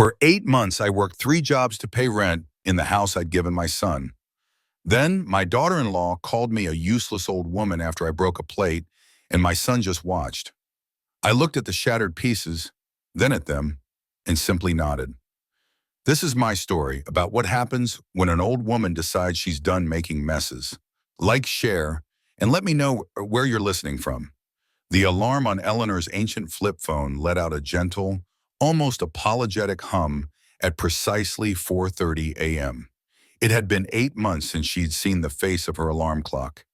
For 8 months, I worked 3 jobs to pay rent in the house I'd given my son. Then my daughter-in-law called me a useless old woman after I broke a plate, and my son just watched. I looked at the shattered pieces, then at them, and simply nodded. This is my story about what happens when an old woman decides she's done making messes. Like, share, and let me know where you're listening from. The alarm on Eleanor's ancient flip phone let out a gentle, almost apologetic hum at precisely 4:30 a.m. It had been 8 months since she'd seen the face of her alarm clock.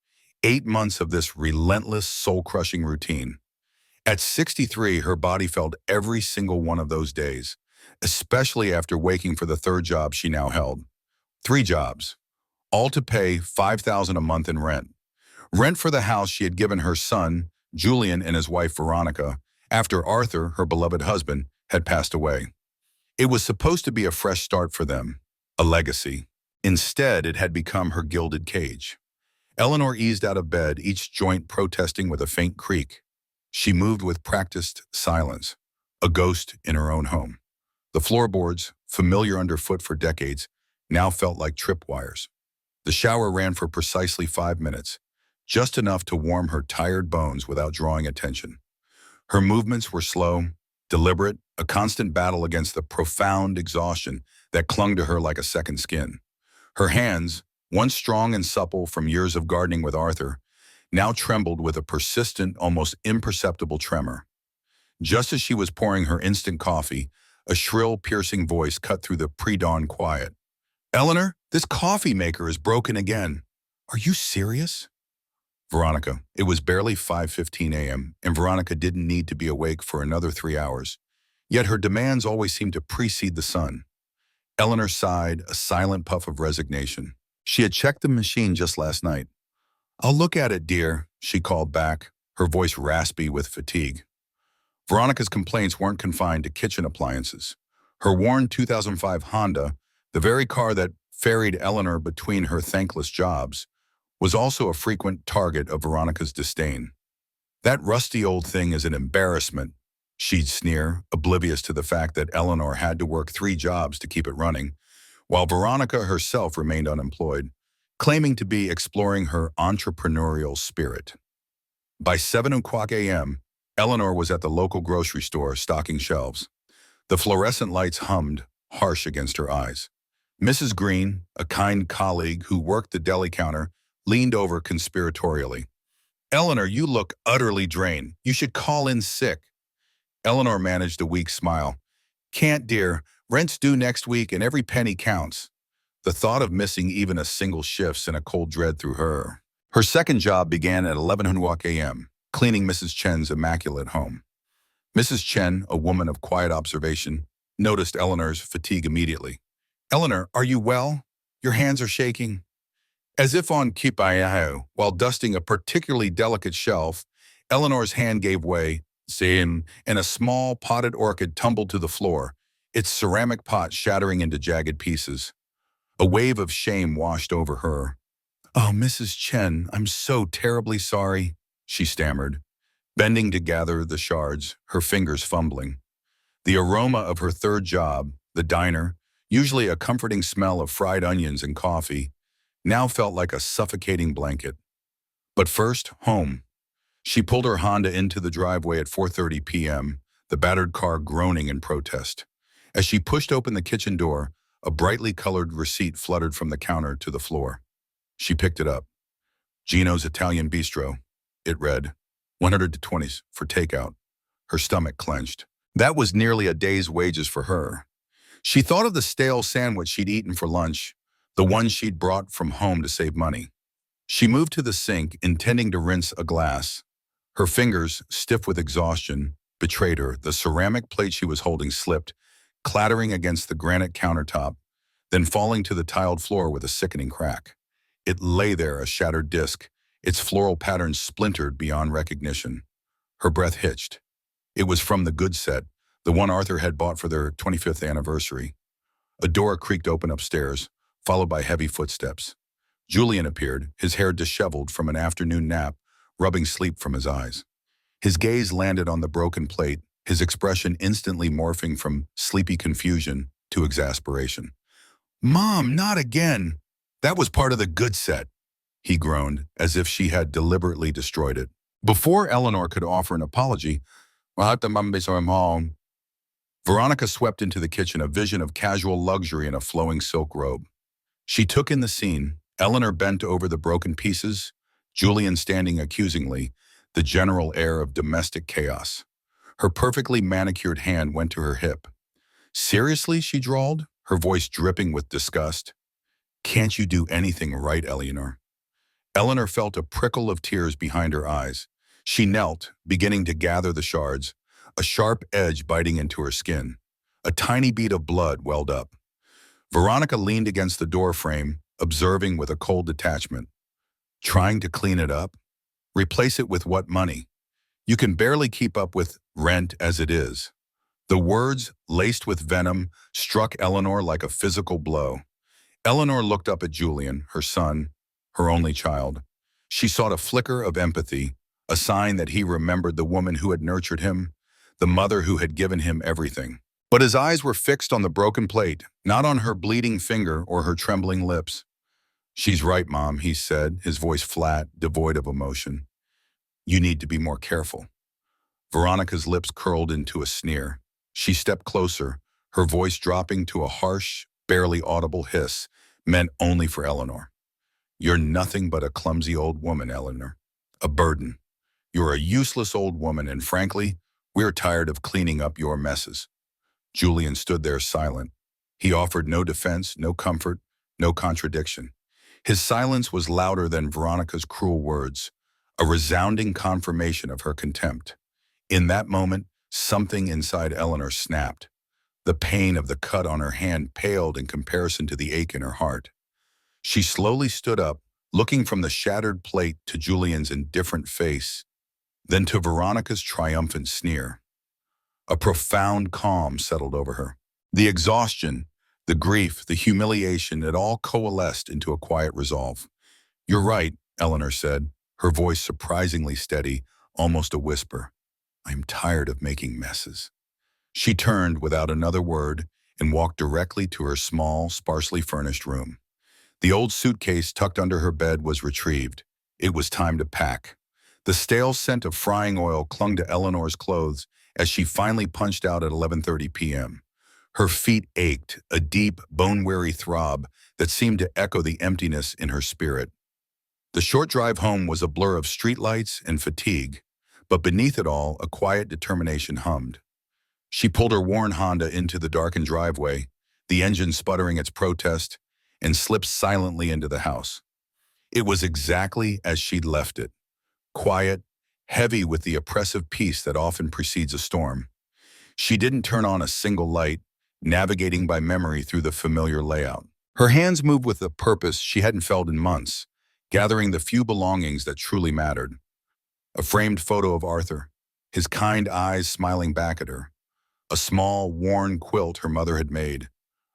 8 months of this relentless, soul-crushing routine. At 63, her body felt every single one of those days, especially after waking for the third job she now held. 3 jobs, all to pay $5,000 a month in rent. Rent for the house she had given her son, Julian, and his wife, Veronica, after Arthur, her beloved husband, had passed away. It was supposed to be a fresh start for them, a legacy. Instead, it had become her gilded cage. Eleanor eased out of bed, each joint protesting with a faint creak. She moved with practiced silence, a ghost in her own home. The floorboards, familiar underfoot for decades, now felt like tripwires. The shower ran for precisely 5 minutes, just enough to warm her tired bones without drawing attention. Her movements were slow, deliberate, a constant battle against the profound exhaustion that clung to her like a second skin. Her hands, once strong and supple from years of gardening with Arthur, now trembled with a persistent, almost imperceptible tremor. Just as she was pouring her instant coffee, a shrill, piercing voice cut through the pre-dawn quiet. "Eleanor, this coffee maker is broken again. Are you serious?" Veronica. It was barely 5:15 a.m., and Veronica didn't need to be awake for another 3 hours. Yet her demands always seemed to precede the sun. Eleanor sighed, a silent puff of resignation. She had checked the machine just last night. "I'll look at it, dear," she called back, her voice raspy with fatigue. Veronica's complaints weren't confined to kitchen appliances. Her worn 2005 Honda, the very car that ferried Eleanor between her thankless jobs, was also a frequent target of Veronica's disdain. "That rusty old thing is an embarrassment," she'd sneer, oblivious to the fact that Eleanor had to work 3 jobs to keep it running, while Veronica herself remained unemployed, claiming to be exploring her entrepreneurial spirit. By 7 o'clock a.m., Eleanor was at the local grocery store stocking shelves. The fluorescent lights hummed, harsh against her eyes. Mrs. Green, a kind colleague who worked the deli counter, leaned over conspiratorially. "Eleanor, you look utterly drained. You should call in sick." Eleanor managed a weak smile. "Can't, dear. Rent's due next week and every penny counts." The thought of missing even a single shift sent a cold dread through her. Her second job began at 11 a.m., cleaning Mrs. Chen's immaculate home. Mrs. Chen, a woman of quiet observation, noticed Eleanor's fatigue immediately. "Eleanor, are you well? Your hands are shaking." As if on kipayaho, while dusting a particularly delicate shelf, Eleanor's hand gave way, and a small potted orchid tumbled to the floor, its ceramic pot shattering into jagged pieces. A wave of shame washed over her. "Oh, Mrs. Chen, I'm so terribly sorry," she stammered, bending to gather the shards, her fingers fumbling. The aroma of her third job, the diner, usually a comforting smell of fried onions and coffee, now felt like a suffocating blanket. But first, home. She pulled her Honda into the driveway at 4:30 p.m., the battered car groaning in protest. As she pushed open the kitchen door, a brightly colored receipt fluttered from the counter to the floor. She picked it up. "Gino's Italian Bistro," it read. 120s for takeout. Her stomach clenched. That was nearly a day's wages for her. She thought of the stale sandwich she'd eaten for lunch, the one she'd brought from home to save money. She moved to the sink, intending to rinse a glass. Her fingers, stiff with exhaustion, betrayed her. The ceramic plate she was holding slipped, clattering against the granite countertop, then falling to the tiled floor with a sickening crack. It lay there, a shattered disc, its floral patterns splintered beyond recognition. Her breath hitched. It was from the good set, the one Arthur had bought for their 25th anniversary. A door creaked open upstairs, followed by heavy footsteps. Julian appeared, his hair disheveled from an afternoon nap, rubbing sleep from his eyes. His gaze landed on the broken plate, his expression instantly morphing from sleepy confusion to exasperation. "Mom, not again! That was part of the good set," he groaned, as if she had deliberately destroyed it. Before Eleanor could offer an apology, Veronica swept into the kitchen, a vision of casual luxury in a flowing silk robe. She took in the scene. Eleanor bent over the broken pieces, Julian standing accusingly, the general air of domestic chaos. Her perfectly manicured hand went to her hip. "Seriously?" she drawled, her voice dripping with disgust. "Can't you do anything right, Eleanor?" Eleanor felt a prickle of tears behind her eyes. She knelt, beginning to gather the shards, a sharp edge biting into her skin. A tiny bead of blood welled up. Veronica leaned against the door frame, observing with a cold detachment. "Trying to clean it up? Replace it with what money? You can barely keep up with rent as it is." The words, laced with venom, struck Eleanor like a physical blow. Eleanor looked up at Julian, her son, her only child. She sought a flicker of empathy, a sign that he remembered the woman who had nurtured him, the mother who had given him everything. But his eyes were fixed on the broken plate, not on her bleeding finger or her trembling lips. "She's right, Mom," he said, his voice flat, devoid of emotion. "You need to be more careful." Veronica's lips curled into a sneer. She stepped closer, her voice dropping to a harsh, barely audible hiss, meant only for Eleanor. "You're nothing but a clumsy old woman, Eleanor. A burden. You're a useless old woman, and frankly, we're tired of cleaning up your messes." Julian stood there silent. He offered no defense, no comfort, no contradiction. His silence was louder than Veronica's cruel words, a resounding confirmation of her contempt. In that moment, something inside Eleanor snapped. The pain of the cut on her hand paled in comparison to the ache in her heart. She slowly stood up, looking from the shattered plate to Julian's indifferent face, then to Veronica's triumphant sneer. A profound calm settled over her. The exhaustion, the grief, the humiliation, it all coalesced into a quiet resolve. "You're right," Eleanor said, her voice surprisingly steady, almost a whisper. "I'm tired of making messes." She turned without another word and walked directly to her small, sparsely furnished room. The old suitcase tucked under her bed was retrieved. It was time to pack. The stale scent of frying oil clung to Eleanor's clothes as she finally punched out at 11:30 p.m. Her feet ached, a deep, bone-weary throb that seemed to echo the emptiness in her spirit. The short drive home was a blur of streetlights and fatigue, but beneath it all, a quiet determination hummed. She pulled her worn Honda into the darkened driveway, the engine sputtering its protest, and slipped silently into the house. It was exactly as she'd left it, quiet, heavy with the oppressive peace that often precedes a storm. She didn't turn on a single light, navigating by memory through the familiar layout. Her hands moved with a purpose she hadn't felt in months, gathering the few belongings that truly mattered. A framed photo of Arthur, his kind eyes smiling back at her. A small, worn quilt her mother had made.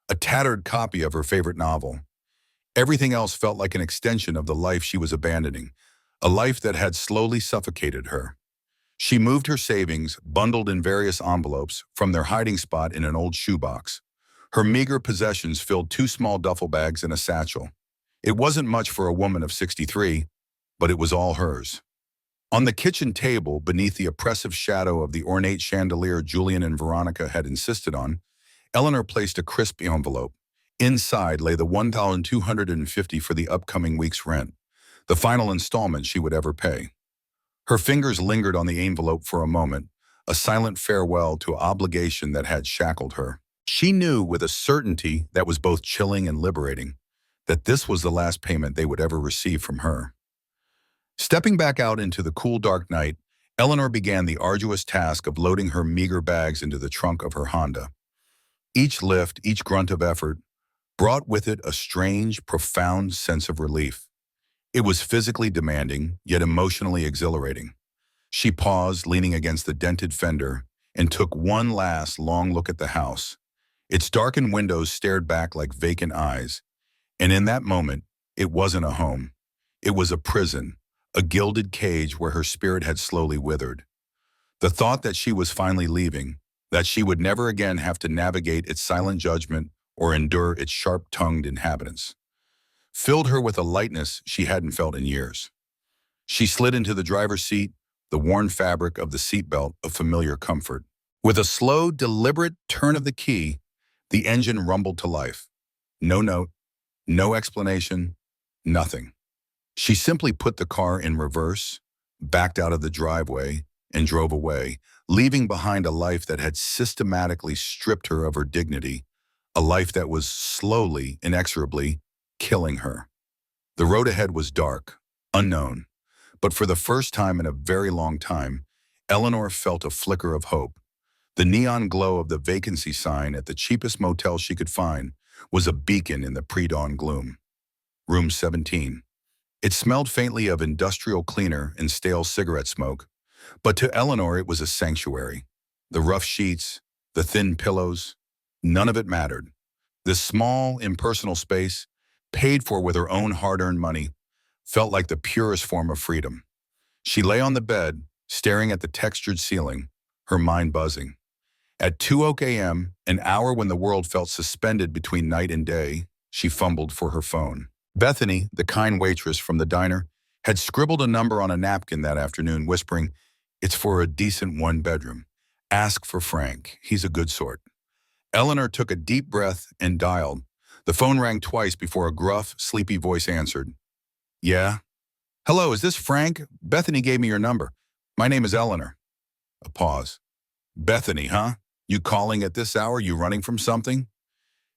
A tattered copy of her favorite novel. Everything else felt like an extension of the life she was abandoning, a life that had slowly suffocated her. She moved her savings, bundled in various envelopes, from their hiding spot in an old shoebox. Her meager possessions filled 2 small duffel bags and a satchel. It wasn't much for a woman of 63, but it was all hers. On the kitchen table, beneath the oppressive shadow of the ornate chandelier Julian and Veronica had insisted on, Eleanor placed a crisp envelope. Inside lay the $1,250 for the upcoming week's rent, the final installment she would ever pay. Her fingers lingered on the envelope for a moment, a silent farewell to obligation that had shackled her. She knew with a certainty that was both chilling and liberating that this was the last payment they would ever receive from her. Stepping back out into the cool, dark night, Eleanor began the arduous task of loading her meager bags into the trunk of her Honda. Each lift, each grunt of effort, brought with it a strange, profound sense of relief. It was physically demanding, yet emotionally exhilarating. She paused, leaning against the dented fender, and took one last long look at the house. Its darkened windows stared back like vacant eyes, and in that moment, it wasn't a home. It was a prison, a gilded cage where her spirit had slowly withered. The thought that she was finally leaving, that she would never again have to navigate its silent judgment or endure its sharp-tongued inhabitants, filled her with a lightness she hadn't felt in years. She slid into the driver's seat, the worn fabric of the seatbelt a familiar comfort. With a slow, deliberate turn of the key, the engine rumbled to life. No note, no explanation, nothing. She simply put the car in reverse, backed out of the driveway, and drove away, leaving behind a life that had systematically stripped her of her dignity, a life that was slowly, inexorably, killing her. The road ahead was dark, unknown, but for the first time in a very long time, Eleanor felt a flicker of hope. The neon glow of the vacancy sign at the cheapest motel she could find was a beacon in the pre-dawn gloom. Room 17. It smelled faintly of industrial cleaner and stale cigarette smoke, but to Eleanor it was a sanctuary. The rough sheets, the thin pillows, none of it mattered. This small, impersonal space, paid for with her own hard-earned money, felt like the purest form of freedom. She lay on the bed, staring at the textured ceiling, her mind buzzing. At 2 a.m., an hour when the world felt suspended between night and day, she fumbled for her phone. Bethany, the kind waitress from the diner, had scribbled a number on a napkin that afternoon, whispering, "It's for a decent one-bedroom. Ask for Frank. He's a good sort." Eleanor took a deep breath and dialed. The phone rang twice before a gruff, sleepy voice answered. "Yeah? Hello, is this Frank? Bethany gave me your number. My name is Eleanor." A pause. "Bethany, huh? You calling at this hour? You running from something?"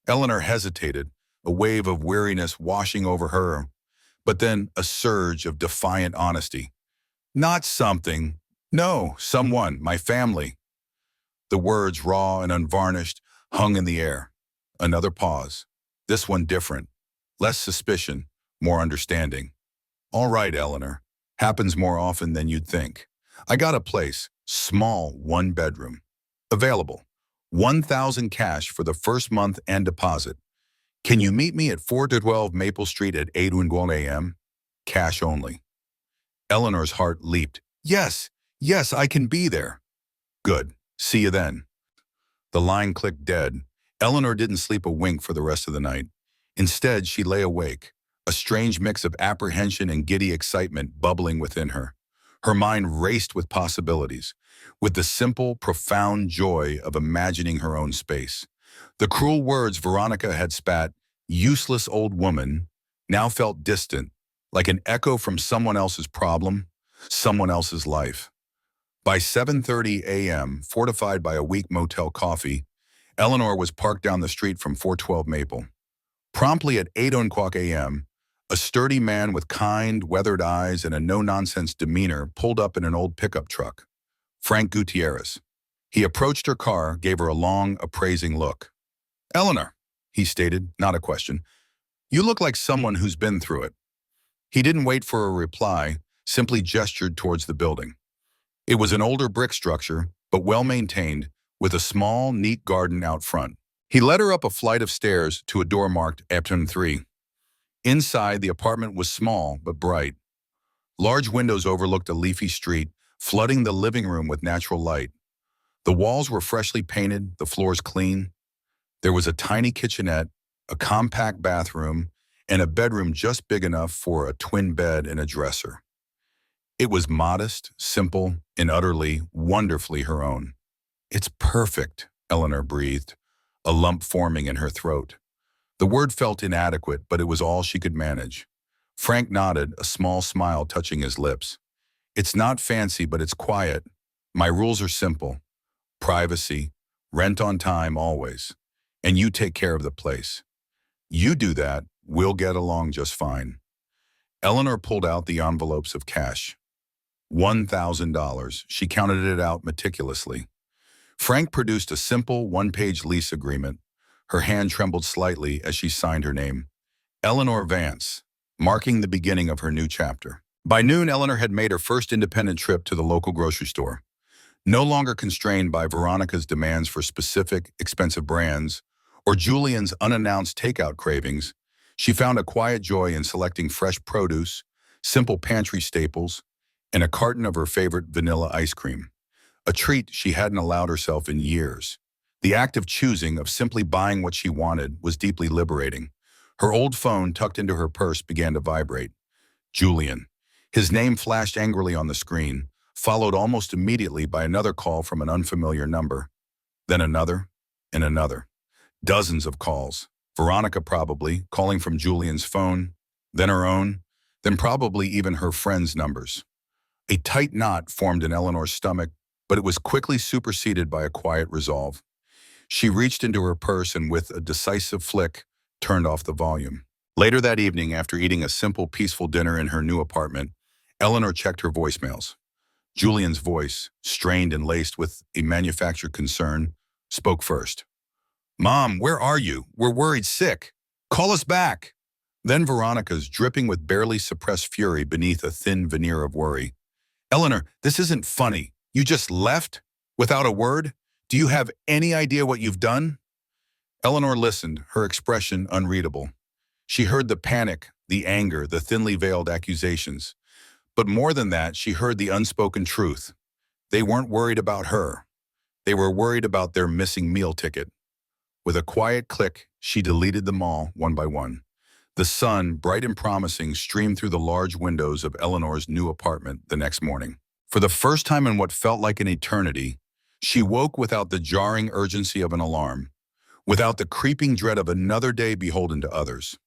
Eleanor hesitated, a wave of weariness washing over her, but then a surge of defiant honesty. "Not something. No, someone, my family." The words, raw and unvarnished, hung in the air. Another pause. This one different. Less suspicion, more understanding. "All right, Eleanor. Happens more often than you'd think. I got a place, small, one bedroom. Available. 1,000 cash for the first month and deposit. Can you meet me at 4-12 Maple Street at 8 a.m.? Cash only." Eleanor's heart leaped. Yes, I can be there." "Good. See you then." The line clicked dead. Eleanor didn't sleep a wink for the rest of the night. Instead, she lay awake, a strange mix of apprehension and giddy excitement bubbling within her. Her mind raced with possibilities, with the simple, profound joy of imagining her own space. The cruel words Veronica had spat, "useless old woman," now felt distant, like an echo from someone else's problem, someone else's life. By 7:30 a.m., fortified by a weak motel coffee, Eleanor was parked down the street from 412 Maple. Promptly at 8 a.m., a sturdy man with kind, weathered eyes and a no-nonsense demeanor pulled up in an old pickup truck. Frank Gutierrez. He approached her car, gave her a long, appraising look. "Eleanor," he stated, not a question, "you look like someone who's been through it." He didn't wait for a reply, simply gestured towards the building. It was an older brick structure, but well-maintained, with a small, neat garden out front. He led her up a flight of stairs to a door marked Epton 3. Inside, the apartment was small but bright. Large windows overlooked a leafy street, flooding the living room with natural light. The walls were freshly painted, the floors clean. There was a tiny kitchenette, a compact bathroom, and a bedroom just big enough for a twin bed and a dresser. It was modest, simple, and utterly, wonderfully her own. "It's perfect," Eleanor breathed, a lump forming in her throat. The word felt inadequate, but it was all she could manage. Frank nodded, a small smile touching his lips. "It's not fancy, but it's quiet. My rules are simple. Privacy, rent on time always, and you take care of the place. You do that, we'll get along just fine." Eleanor pulled out the envelopes of cash. $1,000. She counted it out meticulously. Frank produced a simple one-page lease agreement. Her hand trembled slightly as she signed her name. Eleanor Vance, marking the beginning of her new chapter. By noon, Eleanor had made her first independent trip to the local grocery store. No longer constrained by Veronica's demands for specific, expensive brands, or Julian's unannounced takeout cravings, she found a quiet joy in selecting fresh produce, simple pantry staples, and a carton of her favorite vanilla ice cream. a treat she hadn't allowed herself in years. The act of choosing, of simply buying what she wanted, was deeply liberating. Her old phone, tucked into her purse, began to vibrate. Julian. His name flashed angrily on the screen, followed almost immediately by another call from an unfamiliar number. Then another, and another. Dozens of calls. Veronica probably, calling from Julian's phone, then her own, then probably even her friends' numbers. A tight knot formed in Eleanor's stomach, but it was quickly superseded by a quiet resolve. She reached into her purse and with a decisive flick, turned off the volume. Later that evening, after eating a simple, peaceful dinner in her new apartment, Eleanor checked her voicemails. Julian's voice, strained and laced with a manufactured concern, spoke first. "Mom, where are you? We're worried sick. Call us back." Then Veronica's, dripping with barely suppressed fury beneath a thin veneer of worry. "Eleanor, this isn't funny. You just left? Without a word? Do you have any idea what you've done?" Eleanor listened, her expression unreadable. She heard the panic, the anger, the thinly veiled accusations. But more than that, she heard the unspoken truth. They weren't worried about her. They were worried about their missing meal ticket. With a quiet click, she deleted them all, one by one. The sun, bright and promising, streamed through the large windows of Eleanor's new apartment the next morning. For the first time in what felt like an eternity, she woke without the jarring urgency of an alarm, without the creeping dread of another day beholden to others.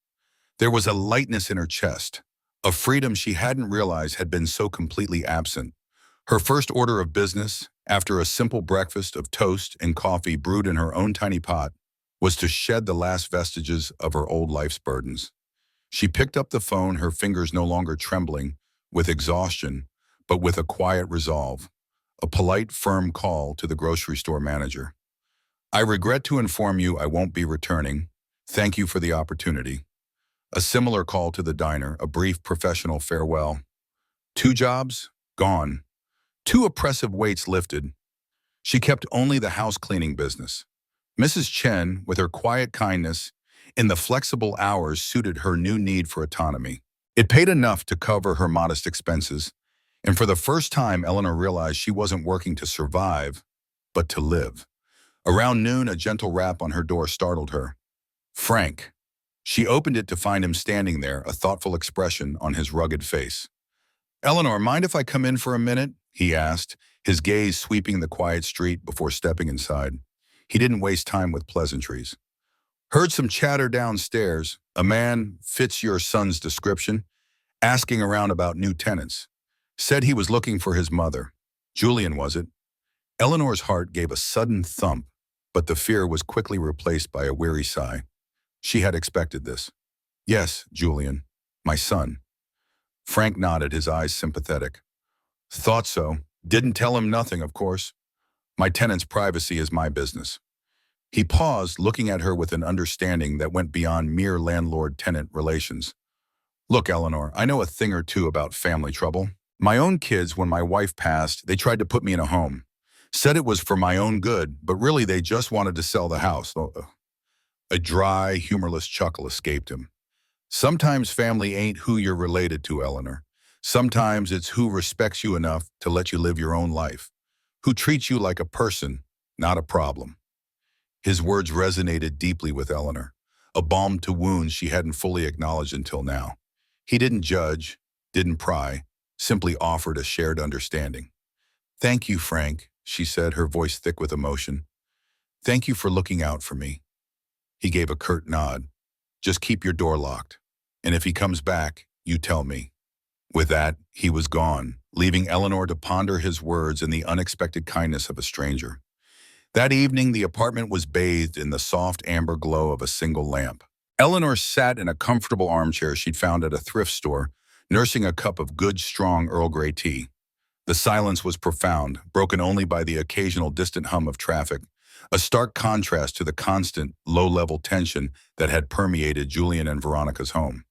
There was a lightness in her chest, a freedom she hadn't realized had been so completely absent. Her first order of business, after a simple breakfast of toast and coffee brewed in her own tiny pot, was to shed the last vestiges of her old life's burdens. She picked up the phone, her fingers no longer trembling with exhaustion, but with a quiet resolve, a polite, firm call to the grocery store manager. "I regret to inform you I won't be returning. Thank you for the opportunity." A similar call to the diner, a brief professional farewell. 2 jobs? Gone. 2 oppressive weights lifted. She kept only the house cleaning business. Mrs. Chen, with her quiet kindness, in the flexible hours suited her new need for autonomy. It paid enough to cover her modest expenses, and for the first time Eleanor realized she wasn't working to survive, but to live. Around noon, a gentle rap on her door startled her. Frank. She opened it to find him standing there, a thoughtful expression on his rugged face. "Eleanor, mind if I come in for a minute?" he asked, his gaze sweeping the quiet street before stepping inside. He didn't waste time with pleasantries. "Heard some chatter downstairs. A man fits your son's description, asking around about new tenants. Said he was looking for his mother. Julian, was it?" Eleanor's heart gave a sudden thump, but the fear was quickly replaced by a weary sigh. She had expected this. "Yes, Julian. My son." Frank nodded, his eyes sympathetic. "Thought so. Didn't tell him nothing, of course. My tenant's privacy is my business." He paused, looking at her with an understanding that went beyond mere landlord-tenant relations. "Look, Eleanor, I know a thing or two about family trouble. My own kids, when my wife passed, they tried to put me in a home. Said it was for my own good, but really they just wanted to sell the house." A dry, humorless chuckle escaped him. "Sometimes family ain't who you're related to, Eleanor. Sometimes it's who respects you enough to let you live your own life, who treats you like a person, not a problem." His words resonated deeply with Eleanor, a balm to wounds she hadn't fully acknowledged until now. He didn't judge, didn't pry, simply offered a shared understanding. "Thank you, Frank," she said, her voice thick with emotion. "Thank you for looking out for me." He gave a curt nod. "Just keep your door locked. And if he comes back, you tell me." With that, he was gone, leaving Eleanor to ponder his words in the unexpected kindness of a stranger. That evening, the apartment was bathed in the soft amber glow of a single lamp. Eleanor sat in a comfortable armchair she'd found at a thrift store, nursing a cup of good, strong Earl Grey tea. The silence was profound, broken only by the occasional distant hum of traffic, a stark contrast to the constant, low-level tension that had permeated Julian and Veronica's home.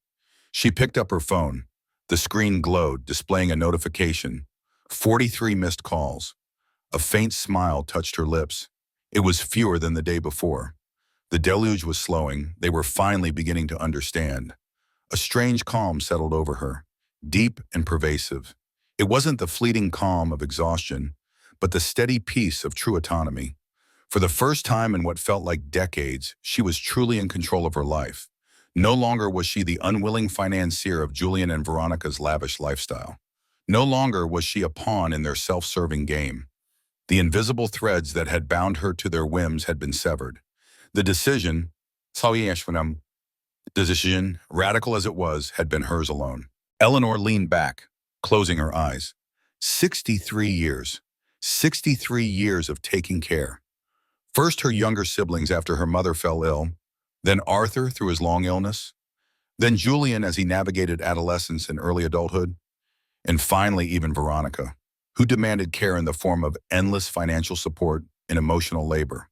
She picked up her phone. The screen glowed, displaying a notification. 43 missed calls. A faint smile touched her lips. It was fewer than the day before. The deluge was slowing. They were finally beginning to understand. A strange calm settled over her, deep and pervasive. It wasn't the fleeting calm of exhaustion, but the steady peace of true autonomy. For the first time in what felt like decades, she was truly in control of her life. No longer was she the unwilling financier of Julian and Veronica's lavish lifestyle. No longer was she a pawn in their self-serving game. The invisible threads that had bound her to their whims had been severed. The decision, radical as it was, had been hers alone. Eleanor leaned back, closing her eyes. 63 years. 63 years of taking care. First her younger siblings after her mother fell ill, then Arthur through his long illness, then Julian as he navigated adolescence and early adulthood, and finally even Veronica, who demanded care in the form of endless financial support and emotional labor.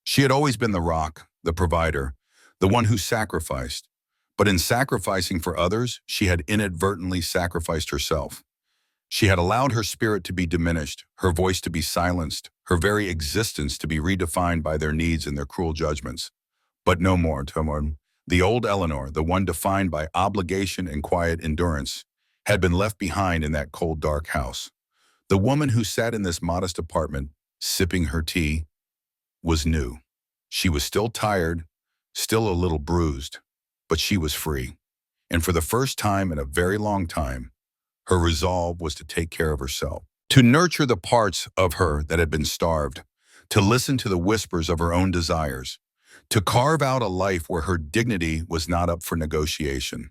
She had always been the rock, the provider, the one who sacrificed, but in sacrificing for others, she had inadvertently sacrificed herself. She had allowed her spirit to be diminished, her voice to be silenced, her very existence to be redefined by their needs and their cruel judgments. But no more, Tomorn. The old Eleanor, the one defined by obligation and quiet endurance, had been left behind in that cold, dark house. The woman who sat in this modest apartment, sipping her tea, was new. She was still tired, still a little bruised, but she was free. And for the first time in a very long time, her resolve was to take care of herself, to nurture the parts of her that had been starved, to listen to the whispers of her own desires, to carve out a life where her dignity was not up for negotiation.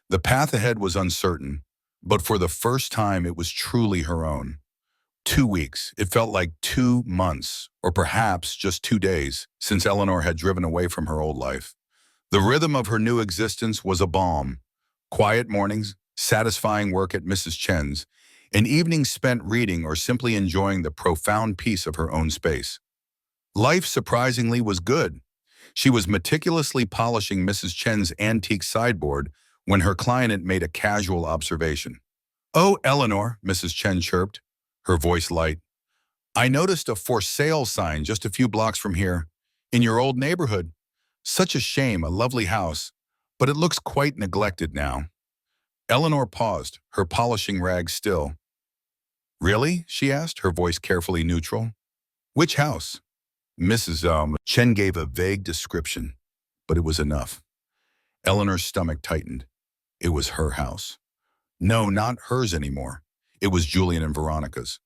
The path ahead was uncertain, but for the first time it was truly her own. 2 weeks, it felt like 2 months, or perhaps just 2 days, since Eleanor had driven away from her old life. The rhythm of her new existence was a balm. Quiet mornings, satisfying work at Mrs. Chen's, and evenings spent reading or simply enjoying the profound peace of her own space. Life, surprisingly, was good. She was meticulously polishing Mrs. Chen's antique sideboard when her client made a casual observation. "Oh, Eleanor," Mrs. Chen chirped, her voice light. "I noticed a for sale sign just a few blocks from here, in your old neighborhood. Such a shame, a lovely house, but it looks quite neglected now." Eleanor paused, her polishing rag still. "Really?" she asked, her voice carefully neutral. "Which house?" Mrs. Chen gave a vague description, but it was enough. Eleanor's stomach tightened. It was her house. No, not hers anymore. It was Julian and Veronica's.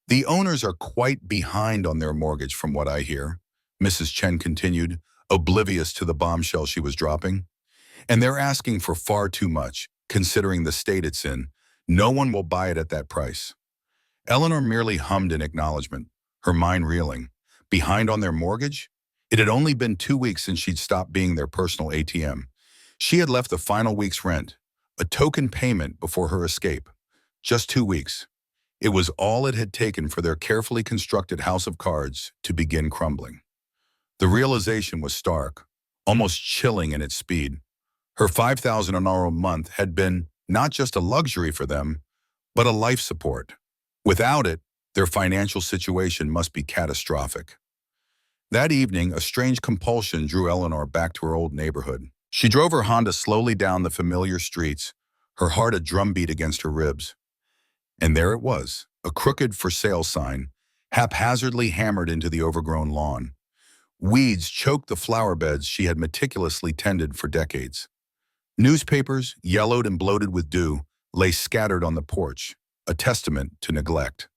"The owners are quite behind on their mortgage from what I hear," Mrs. Chen continued, oblivious to the bombshell she was dropping. "And they're asking for far too much, considering the state it's in. No one will buy it at that price." Eleanor merely hummed in acknowledgement, her mind reeling. Behind on their mortgage? It had only been 2 weeks since she'd stopped being their personal ATM. She had left the final week's rent, a token payment before her escape. Just 2 weeks. It was all it had taken for their carefully constructed house of cards to begin crumbling. The realization was stark, almost chilling in its speed. Her $5,000 a month had been not just a luxury for them, but a life support. Without it, their financial situation must be catastrophic. That evening, a strange compulsion drew Eleanor back to her old neighborhood. She drove her Honda slowly down the familiar streets, her heart a drumbeat against her ribs. And there it was, a crooked for sale sign, haphazardly hammered into the overgrown lawn. Weeds choked the flower beds she had meticulously tended for decades. Newspapers, yellowed and bloated with dew, lay scattered on the porch, a testament to neglect.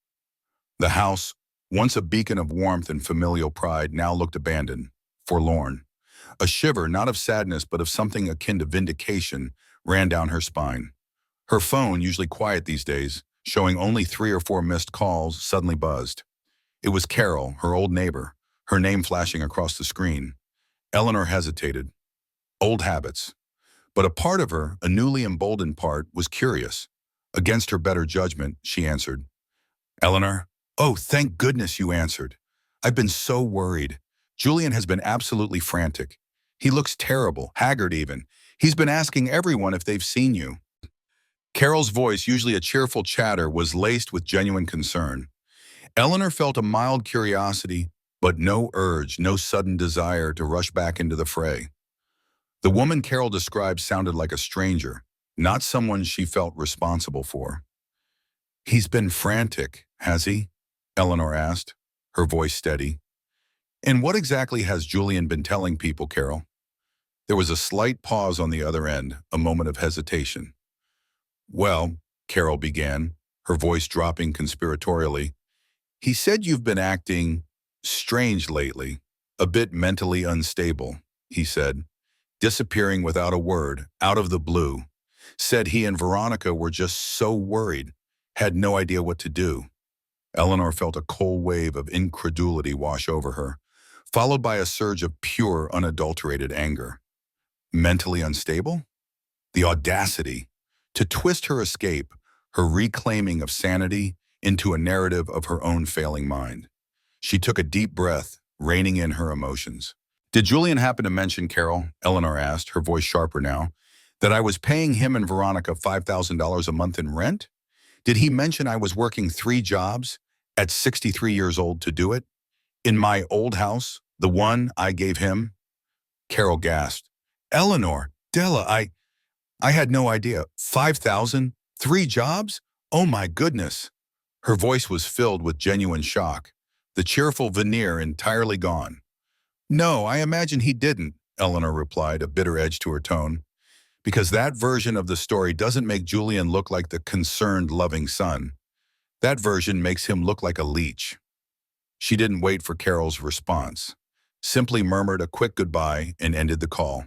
The house, once a beacon of warmth and familial pride, now looked abandoned, forlorn. A shiver, not of sadness but of something akin to vindication, ran down her spine. Her phone, usually quiet these days, showing only 3 or 4 missed calls, suddenly buzzed. It was Carol, her old neighbor, her name flashing across the screen. Eleanor hesitated. Old habits. But a part of her, a newly emboldened part, was curious. Against her better judgment, she answered. "Eleanor? Oh, thank goodness you answered. I've been so worried. Julian has been absolutely frantic. He looks terrible, haggard even. He's been asking everyone if they've seen you." Carol's voice, usually a cheerful chatter, was laced with genuine concern. Eleanor felt a mild curiosity, but no urge, no sudden desire to rush back into the fray. The woman Carol described sounded like a stranger, not someone she felt responsible for. "He's been frantic, has he?" Eleanor asked, her voice steady. And what exactly has Julian been telling people, Carol? There was a slight pause on the other end, a moment of hesitation. Well, Carol began, her voice dropping conspiratorially, he said you've been acting strange lately, a bit mentally unstable, he said, disappearing without a word, out of the blue. Said he and Veronica were just so worried, had no idea what to do. Eleanor felt a cold wave of incredulity wash over her, followed by a surge of pure, unadulterated anger. Mentally unstable? The audacity to twist her escape, her reclaiming of sanity, into a narrative of her own failing mind. She took a deep breath, reining in her emotions. Did Julian happen to mention, Carol, Eleanor asked, her voice sharper now, that I was paying him and Veronica $5,000 a month in rent? Did he mention I was working 3 jobs at 63 years old to do it? In my old house, the one I gave him? Carol gasped. Eleanor, Dela, I had no idea. 5,000? 3 jobs? Oh my goodness. Her voice was filled with genuine shock, the cheerful veneer entirely gone. No, I imagine he didn't, Eleanor replied, a bitter edge to her tone, because that version of the story doesn't make Julian look like the concerned, loving son. That version makes him look like a leech. She didn't wait for Carol's response, simply murmured a quick goodbye and ended the call.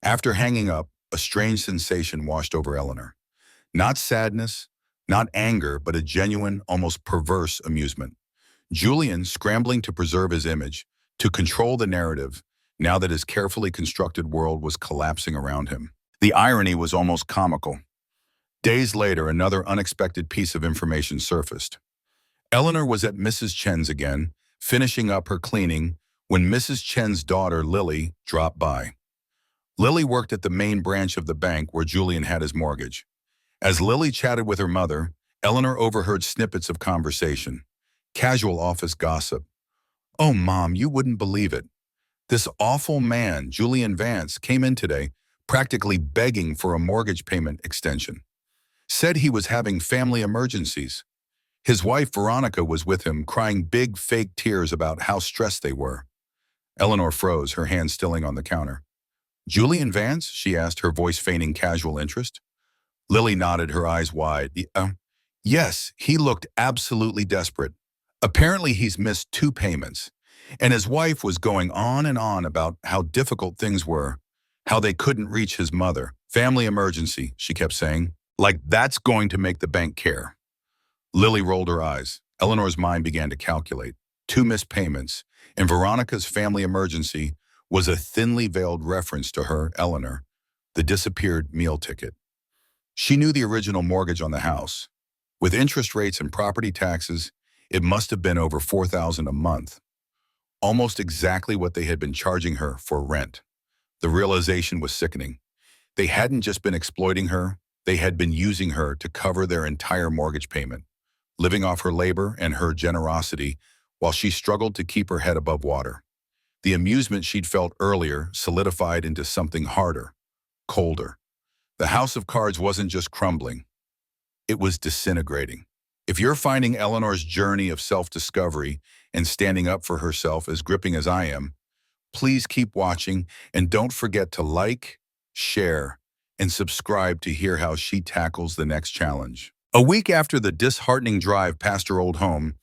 After hanging up, a strange sensation washed over Eleanor. Not sadness, not anger, but a genuine, almost perverse amusement. Julian scrambling to preserve his image, to control the narrative, now that his carefully constructed world was collapsing around him. The irony was almost comical. Days later, another unexpected piece of information surfaced. Eleanor was at Mrs. Chen's again, finishing up her cleaning, when Mrs. Chen's daughter, Lily, dropped by. Lily worked at the main branch of the bank where Julian had his mortgage. As Lily chatted with her mother, Eleanor overheard snippets of conversation. Casual office gossip. Oh, Mom, you wouldn't believe it. This awful man, Julian Vance, came in today, practically begging for a mortgage payment extension. Said he was having family emergencies. His wife, Veronica, was with him, crying big, fake tears about how stressed they were. Eleanor froze, her hand stilling on the counter. Julian Vance? She asked, her voice feigning casual interest. Lily nodded, her eyes wide. Yes, he looked absolutely desperate. Apparently he's missed 2 payments, and his wife was going on and on about how difficult things were, how they couldn't reach his mother. Family emergency, she kept saying, like that's going to make the bank care. Lily rolled her eyes. Eleanor's mind began to calculate. 2 missed payments, and Veronica's family emergency was a thinly veiled reference to her, Eleanor, the disappeared meal ticket. She knew the original mortgage on the house. With interest rates and property taxes, it must have been over $4,000 a month, almost exactly what they had been charging her for rent. The realization was sickening. They hadn't just been exploiting her, they had been using her to cover their entire mortgage payment, living off her labor and her generosity while she struggled to keep her head above water. The amusement she'd felt earlier solidified into something harder, colder. The house of cards wasn't just crumbling, it was disintegrating. If you're finding Eleanor's journey of self-discovery and standing up for herself as gripping as I am, please keep watching and don't forget to like, share, and subscribe to hear how she tackles the next challenge. A week after the disheartening drive past her old home,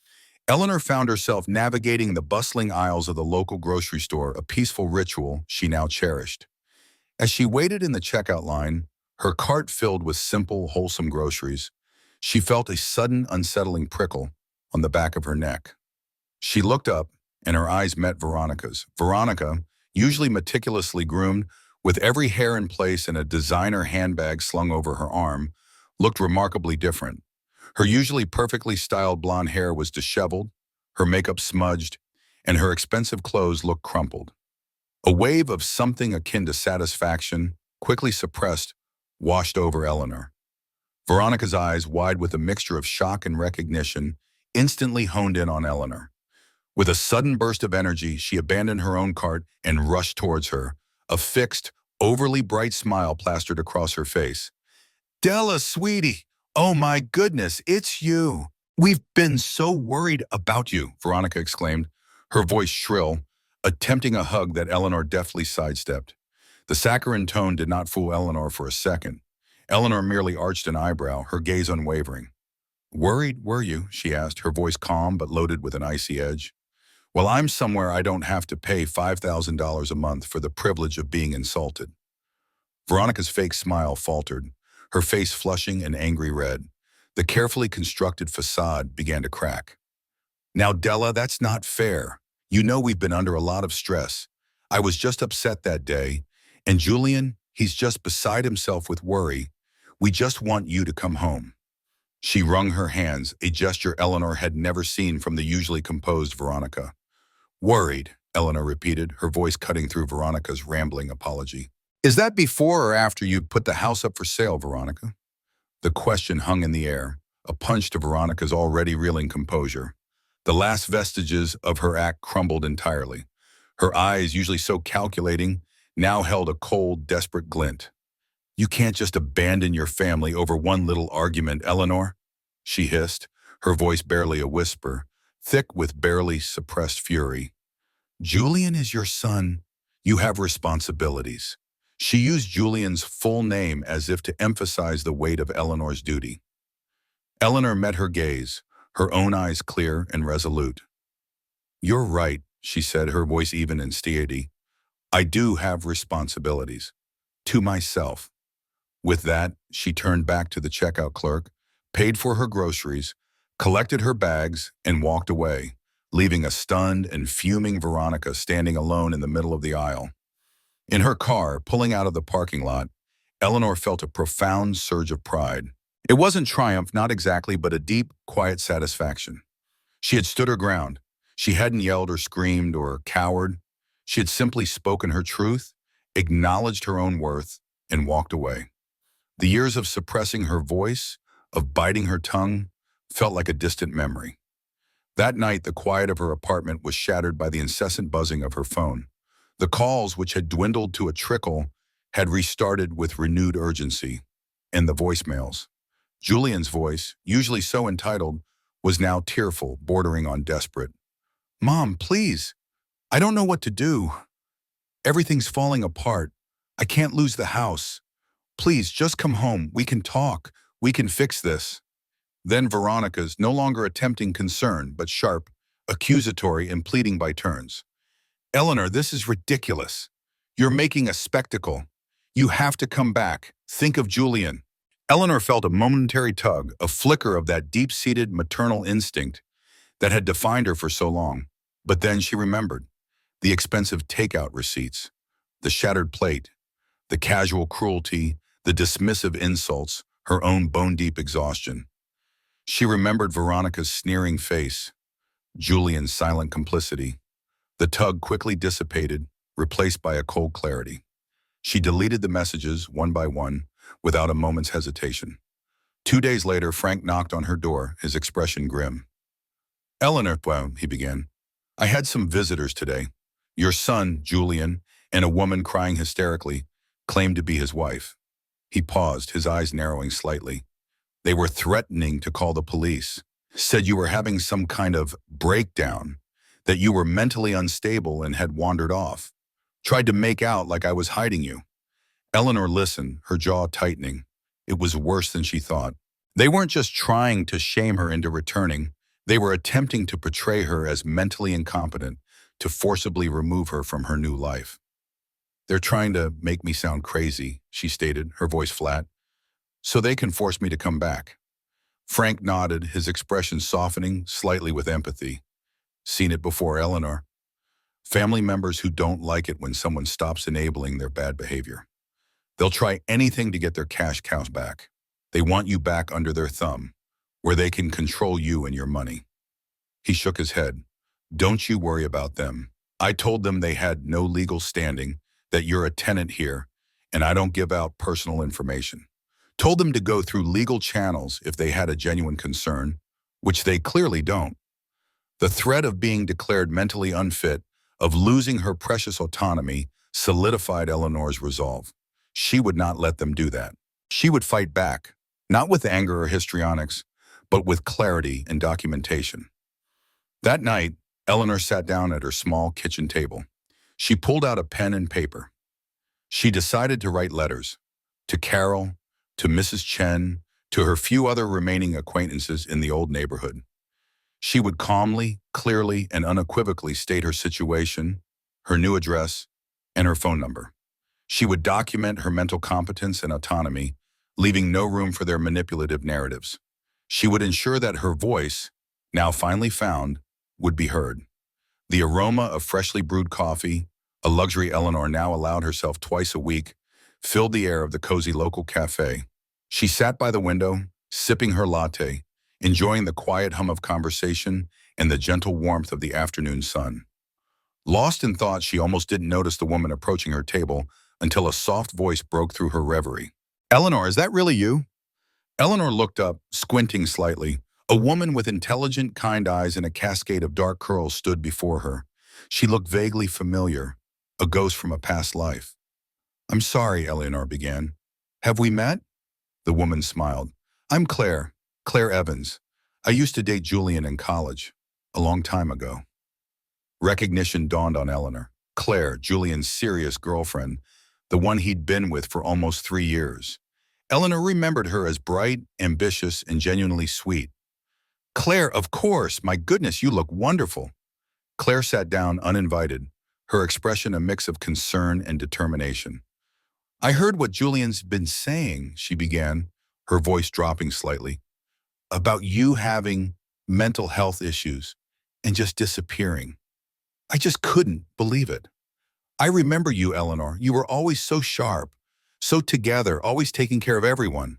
Eleanor found herself navigating the bustling aisles of the local grocery store, a peaceful ritual she now cherished. As she waited in the checkout line, her cart filled with simple, wholesome groceries, she felt a sudden, unsettling prickle on the back of her neck. She looked up, and her eyes met Veronica's. Veronica, usually meticulously groomed, with every hair in place and a designer handbag slung over her arm, looked remarkably different. Her usually perfectly styled blonde hair was disheveled, her makeup smudged, and her expensive clothes looked crumpled. A wave of something akin to satisfaction, quickly suppressed, washed over Eleanor. Veronica's eyes, wide with a mixture of shock and recognition, instantly honed in on Eleanor. With a sudden burst of energy, she abandoned her own cart and rushed towards her, a fixed, overly bright smile plastered across her face. Della, sweetie! Oh my goodness, it's you! We've been so worried about you, Veronica exclaimed, her voice shrill, attempting a hug that Eleanor deftly sidestepped. The saccharine tone did not fool Eleanor for a second. Eleanor merely arched an eyebrow, her gaze unwavering. Worried, were you? She asked, her voice calm but loaded with an icy edge. Well, I'm somewhere I don't have to pay $5,000 a month for the privilege of being insulted. Veronica's fake smile faltered, her face flushing an angry red. The carefully constructed facade began to crack. Now, Della, that's not fair. You know we've been under a lot of stress. I was just upset that day. And Julian, he's just beside himself with worry. We just want you to come home. She wrung her hands, a gesture Eleanor had never seen from the usually composed Veronica. Worried, Eleanor repeated, her voice cutting through Veronica's rambling apology. Is that before or after you put the house up for sale, Veronica? The question hung in the air, a punch to Veronica's already reeling composure. The last vestiges of her act crumbled entirely. Her eyes, usually so calculating, now held a cold, desperate glint. You can't just abandon your family over one little argument, Eleanor, she hissed, her voice barely a whisper, thick with barely suppressed fury. Julian is your son. You have responsibilities. She used Julian's full name as if to emphasize the weight of Eleanor's duty. Eleanor met her gaze, her own eyes clear and resolute. You're right, she said, her voice even and steady. I do have responsibilities. To myself. With that, she turned back to the checkout clerk, paid for her groceries, collected her bags, and walked away, leaving a stunned and fuming Veronica standing alone in the middle of the aisle. In her car, pulling out of the parking lot, Eleanor felt a profound surge of pride. It wasn't triumph, not exactly, but a deep, quiet satisfaction. She had stood her ground. She hadn't yelled or screamed or cowered. She had simply spoken her truth, acknowledged her own worth, and walked away. The years of suppressing her voice, of biting her tongue, felt like a distant memory. That night, the quiet of her apartment was shattered by the incessant buzzing of her phone. The calls, which had dwindled to a trickle, had restarted with renewed urgency. And the voicemails. Julian's voice, usually so entitled, was now tearful, bordering on desperate. Mom, please. I don't know what to do. Everything's falling apart. I can't lose the house. Please, just come home. We can talk. We can fix this. Then Veronica's, no longer attempting concern, but sharp, accusatory and pleading by turns. Eleanor, this is ridiculous. You're making a spectacle. You have to come back. Think of Julian. Eleanor felt a momentary tug, a flicker of that deep-seated maternal instinct that had defined her for so long. But then she remembered. The expensive takeout receipts, the shattered plate, the casual cruelty, the dismissive insults, her own bone-deep exhaustion. She remembered Veronica's sneering face, Julian's silent complicity. The tug quickly dissipated, replaced by a cold clarity. She deleted the messages one by one, without a moment's hesitation. 2 days later, Frank knocked on her door, his expression grim. Eleanor, well, he began. I had some visitors today. Your son, Julian, and a woman crying hysterically, claimed to be his wife. He paused, his eyes narrowing slightly. They were threatening to call the police, said you were having some kind of breakdown, that you were mentally unstable and had wandered off. Tried to make out like I was hiding you. Eleanor listened, her jaw tightening. It was worse than she thought. They weren't just trying to shame her into returning. They were attempting to portray her as mentally incompetent, to forcibly remove her from her new life. They're trying to make me sound crazy, she stated, her voice flat, so they can force me to come back. Frank nodded, his expression softening slightly with empathy. Seen it before, Eleanor. Family members who don't like it when someone stops enabling their bad behavior. They'll try anything to get their cash cows back. They want you back under their thumb, where they can control you and your money. He shook his head. Don't you worry about them. I told them they had no legal standing, that you're a tenant here, and I don't give out personal information. Told them to go through legal channels if they had a genuine concern, which they clearly don't. The threat of being declared mentally unfit, of losing her precious autonomy, solidified Eleanor's resolve. She would not let them do that. She would fight back, not with anger or histrionics, but with clarity and documentation. That night, Eleanor sat down at her small kitchen table. She pulled out a pen and paper. She decided to write letters to Carol, to Mrs. Chen, to her few other remaining acquaintances in the old neighborhood. She would calmly, clearly, and unequivocally state her situation, her new address, and her phone number. She would document her mental competence and autonomy, leaving no room for their manipulative narratives. She would ensure that her voice, now finally found, would be heard. The aroma of freshly brewed coffee, a luxury Eleanor now allowed herself twice a week, filled the air of the cozy local cafe. She sat by the window, sipping her latte, enjoying the quiet hum of conversation and the gentle warmth of the afternoon sun. Lost in thought, she almost didn't notice the woman approaching her table until a soft voice broke through her reverie. "Eleanor, is that really you?" Eleanor looked up, squinting slightly. A woman with intelligent, kind eyes and a cascade of dark curls stood before her. She looked vaguely familiar, a ghost from a past life. "I'm sorry," Eleanor began. "Have we met?" The woman smiled. "I'm Claire, Claire Evans. I used to date Julian in college, a long time ago." Recognition dawned on Eleanor. Claire, Julian's serious girlfriend, the one he'd been with for almost 3 years. Eleanor remembered her as bright, ambitious, and genuinely sweet. "Claire, of course. My goodness, you look wonderful." Claire sat down uninvited, her expression a mix of concern and determination. "I heard what Julian's been saying," she began, her voice dropping slightly, "about you having mental health issues and just disappearing. I just couldn't believe it. I remember you, Eleanor. You were always so sharp, so together, always taking care of everyone."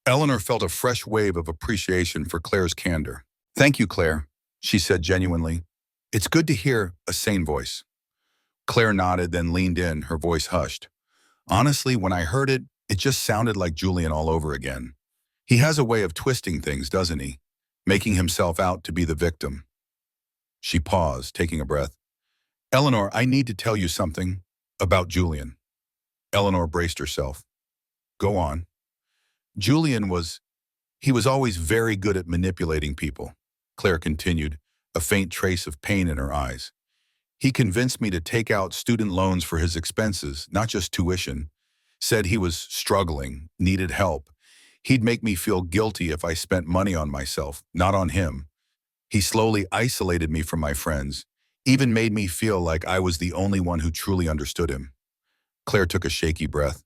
Eleanor felt a fresh wave of appreciation for Claire's candor. "Thank you, Claire," she said genuinely. "It's good to hear a sane voice." Claire nodded, then leaned in, her voice hushed. "Honestly, when I heard it, it just sounded like Julian all over again. He has a way of twisting things, doesn't he? Making himself out to be the victim." She paused, taking a breath. "Eleanor, I need to tell you something about Julian." Eleanor braced herself. "Go on." He was always very good at manipulating people," Claire continued, a faint trace of pain in her eyes. "He convinced me to take out student loans for his expenses, not just tuition. Said he was struggling, needed help. He'd make me feel guilty if I spent money on myself, not on him. He slowly isolated me from my friends, even made me feel like I was the only one who truly understood him." Claire took a shaky breath.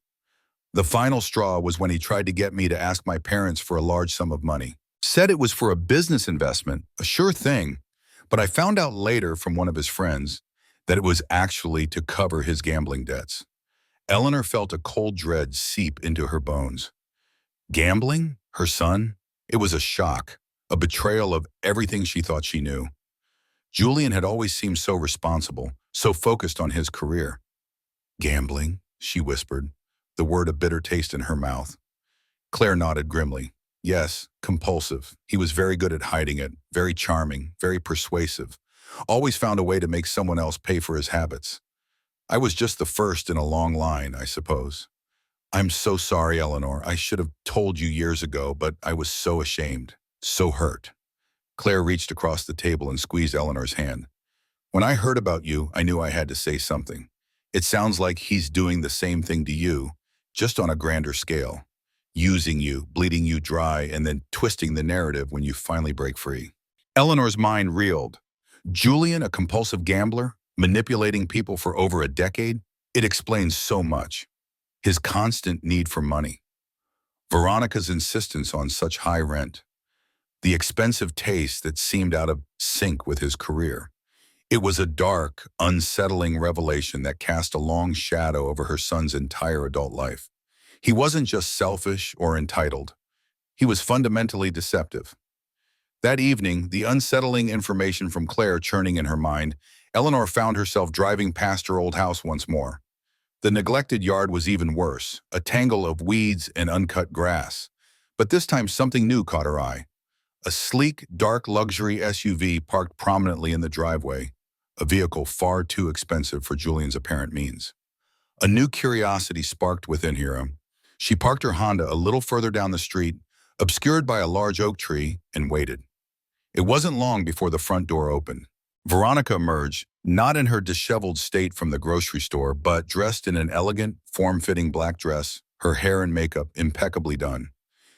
"The final straw was when he tried to get me to ask my parents for a large sum of money. Said it was for a business investment, a sure thing, but I found out later from one of his friends that it was actually to cover his gambling debts." Eleanor felt a cold dread seep into her bones. Gambling? Her son? It was a shock, a betrayal of everything she thought she knew. Julian had always seemed so responsible, so focused on his career. "Gambling?" she whispered, the word a bitter taste in her mouth. Claire nodded grimly. "Yes, compulsive. He was very good at hiding it, very charming, very persuasive. Always found a way to make someone else pay for his habits. I was just the first in a long line, I suppose. I'm so sorry, Eleanor. I should have told you years ago, but I was so ashamed, so hurt." Claire reached across the table and squeezed Eleanor's hand. "When I heard about you, I knew I had to say something. It sounds like he's doing the same thing to you, just on a grander scale. Using you, bleeding you dry, and then twisting the narrative when you finally break free." Eleanor's mind reeled. Julian, a compulsive gambler, manipulating people for over a decade? It explains so much. His constant need for money. Veronica's insistence on such high rent. The expensive taste that seemed out of sync with his career. It was a dark, unsettling revelation that cast a long shadow over her son's entire adult life. He wasn't just selfish or entitled. He was fundamentally deceptive. That evening, the unsettling information from Claire churning in her mind, Eleanor found herself driving past her old house once more. The neglected yard was even worse, a tangle of weeds and uncut grass. But this time something new caught her eye. A sleek, dark luxury SUV parked prominently in the driveway, a vehicle far too expensive for Julian's apparent means. A new curiosity sparked within Hira. She parked her Honda a little further down the street, obscured by a large oak tree, and waited. It wasn't long before the front door opened. Veronica emerged, not in her disheveled state from the grocery store, but dressed in an elegant, form-fitting black dress, her hair and makeup impeccably done.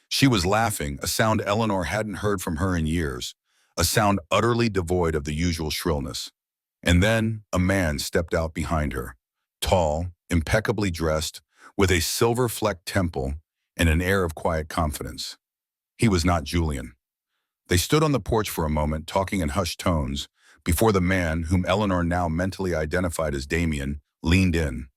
She was laughing, a sound Eleanor hadn't heard from her in years, a sound utterly devoid of the usual shrillness. And then a man stepped out behind her, tall, impeccably dressed, with a silver-flecked temple and an air of quiet confidence. He was not Julian. They stood on the porch for a moment, talking in hushed tones, before the man, whom Eleanor now mentally identified as Damien, leaned in.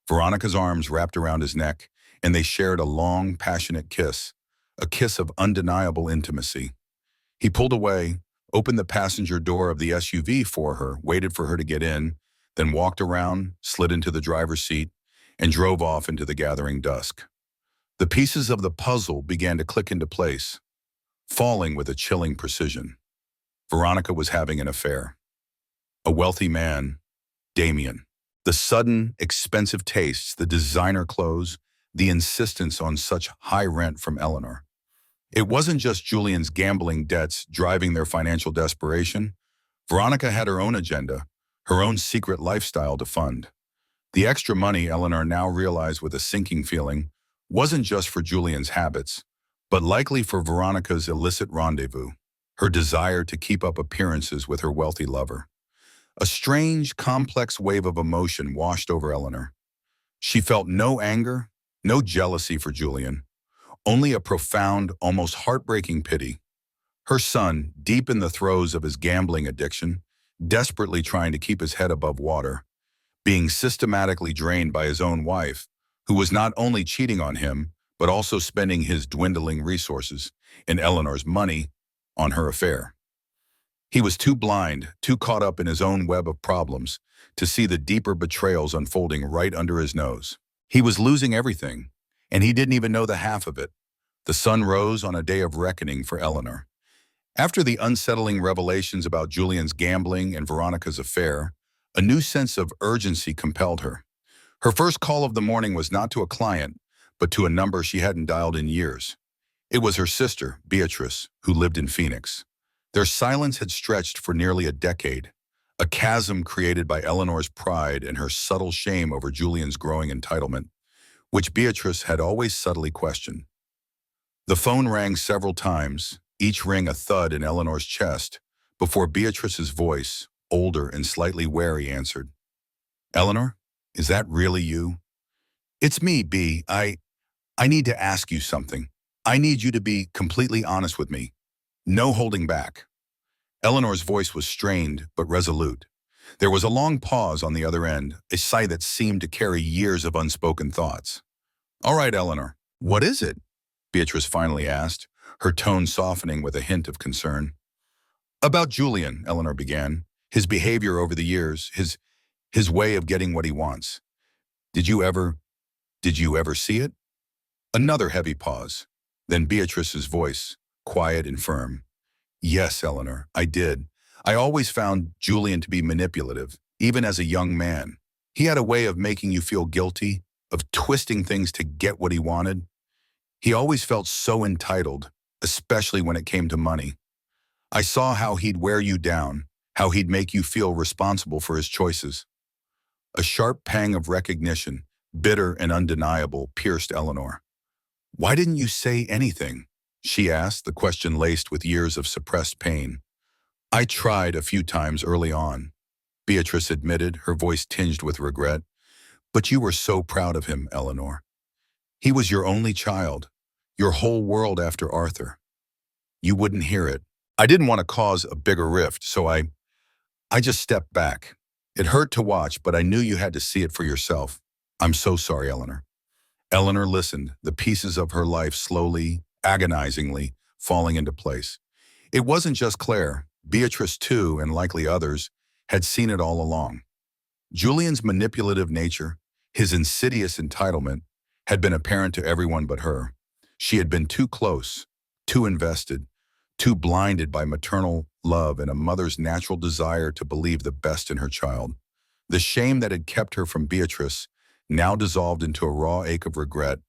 Veronica's arms wrapped around his neck, and they shared a long, passionate kiss, a kiss of undeniable intimacy. He pulled away, opened the passenger door of the SUV for her, waited for her to get in, then walked around, slid into the driver's seat, and drove off into the gathering dusk. The pieces of the puzzle began to click into place, falling with a chilling precision. Veronica was having an affair. A wealthy man, Damien. The sudden, expensive tastes, the designer clothes, the insistence on such high rent from Eleanor. It wasn't just Julian's gambling debts driving their financial desperation. Veronica had her own agenda, her own secret lifestyle to fund. The extra money, Eleanor now realized with a sinking feeling, wasn't just for Julian's habits, but likely for Veronica's illicit rendezvous, her desire to keep up appearances with her wealthy lover. A strange, complex wave of emotion washed over Eleanor. She felt no anger, no jealousy for Julian, only a profound, almost heartbreaking pity. Her son, deep in the throes of his gambling addiction, desperately trying to keep his head above water, being systematically drained by his own wife, who was not only cheating on him, but also spending his dwindling resources and Eleanor's money on her affair. He was too blind, too caught up in his own web of problems, to see the deeper betrayals unfolding right under his nose. He was losing everything, and he didn't even know the half of it. The sun rose on a day of reckoning for Eleanor. After the unsettling revelations about Julian's gambling and Veronica's affair, a new sense of urgency compelled her. Her first call of the morning was not to a client, but to a number she hadn't dialed in years. It was her sister, Beatrice, who lived in Phoenix. Their silence had stretched for nearly a decade, a chasm created by Eleanor's pride and her subtle shame over Julian's growing entitlement, which Beatrice had always subtly questioned. The phone rang several times, each ring a thud in Eleanor's chest, before Beatrice's voice, older and slightly wary, answered. "Eleanor, is that really you?" "It's me, B. I need to ask you something. I need you to be completely honest with me. No holding back." Eleanor's voice was strained but resolute. There was a long pause on the other end, a sigh that seemed to carry years of unspoken thoughts. "All right, Eleanor, what is it?" Beatrice finally asked, her tone softening with a hint of concern. "About Julian," Eleanor began. "His behavior over the years, his way of getting what he wants. Did you ever see it?" Another heavy pause. Then Beatrice's voice, quiet and firm. "Yes, Eleanor, I did. I always found Julian to be manipulative, even as a young man. He had a way of making you feel guilty, of twisting things to get what he wanted. He always felt so entitled, especially when it came to money. I saw how he'd wear you down, how he'd make you feel responsible for his choices." A sharp pang of recognition, bitter and undeniable, pierced Eleanor. "Why didn't you say anything?" she asked, the question laced with years of suppressed pain. "I tried a few times early on," Beatrice admitted, her voice tinged with regret. "But you were so proud of him, Eleanor. He was your only child, your whole world after Arthur. You wouldn't hear it. I didn't want to cause a bigger rift, so I just stepped back. It hurt to watch, but I knew you had to see it for yourself. I'm so sorry, Eleanor." Eleanor listened, the pieces of her life slowly, agonizingly, falling into place. It wasn't just Claire. Beatrice, too, and likely others, had seen it all along. Julian's manipulative nature, his insidious entitlement, had been apparent to everyone but her. She had been too close, too invested, too blinded by maternal love and a mother's natural desire to believe the best in her child. The shame that had kept her from Beatrice now dissolved into a raw ache of regret,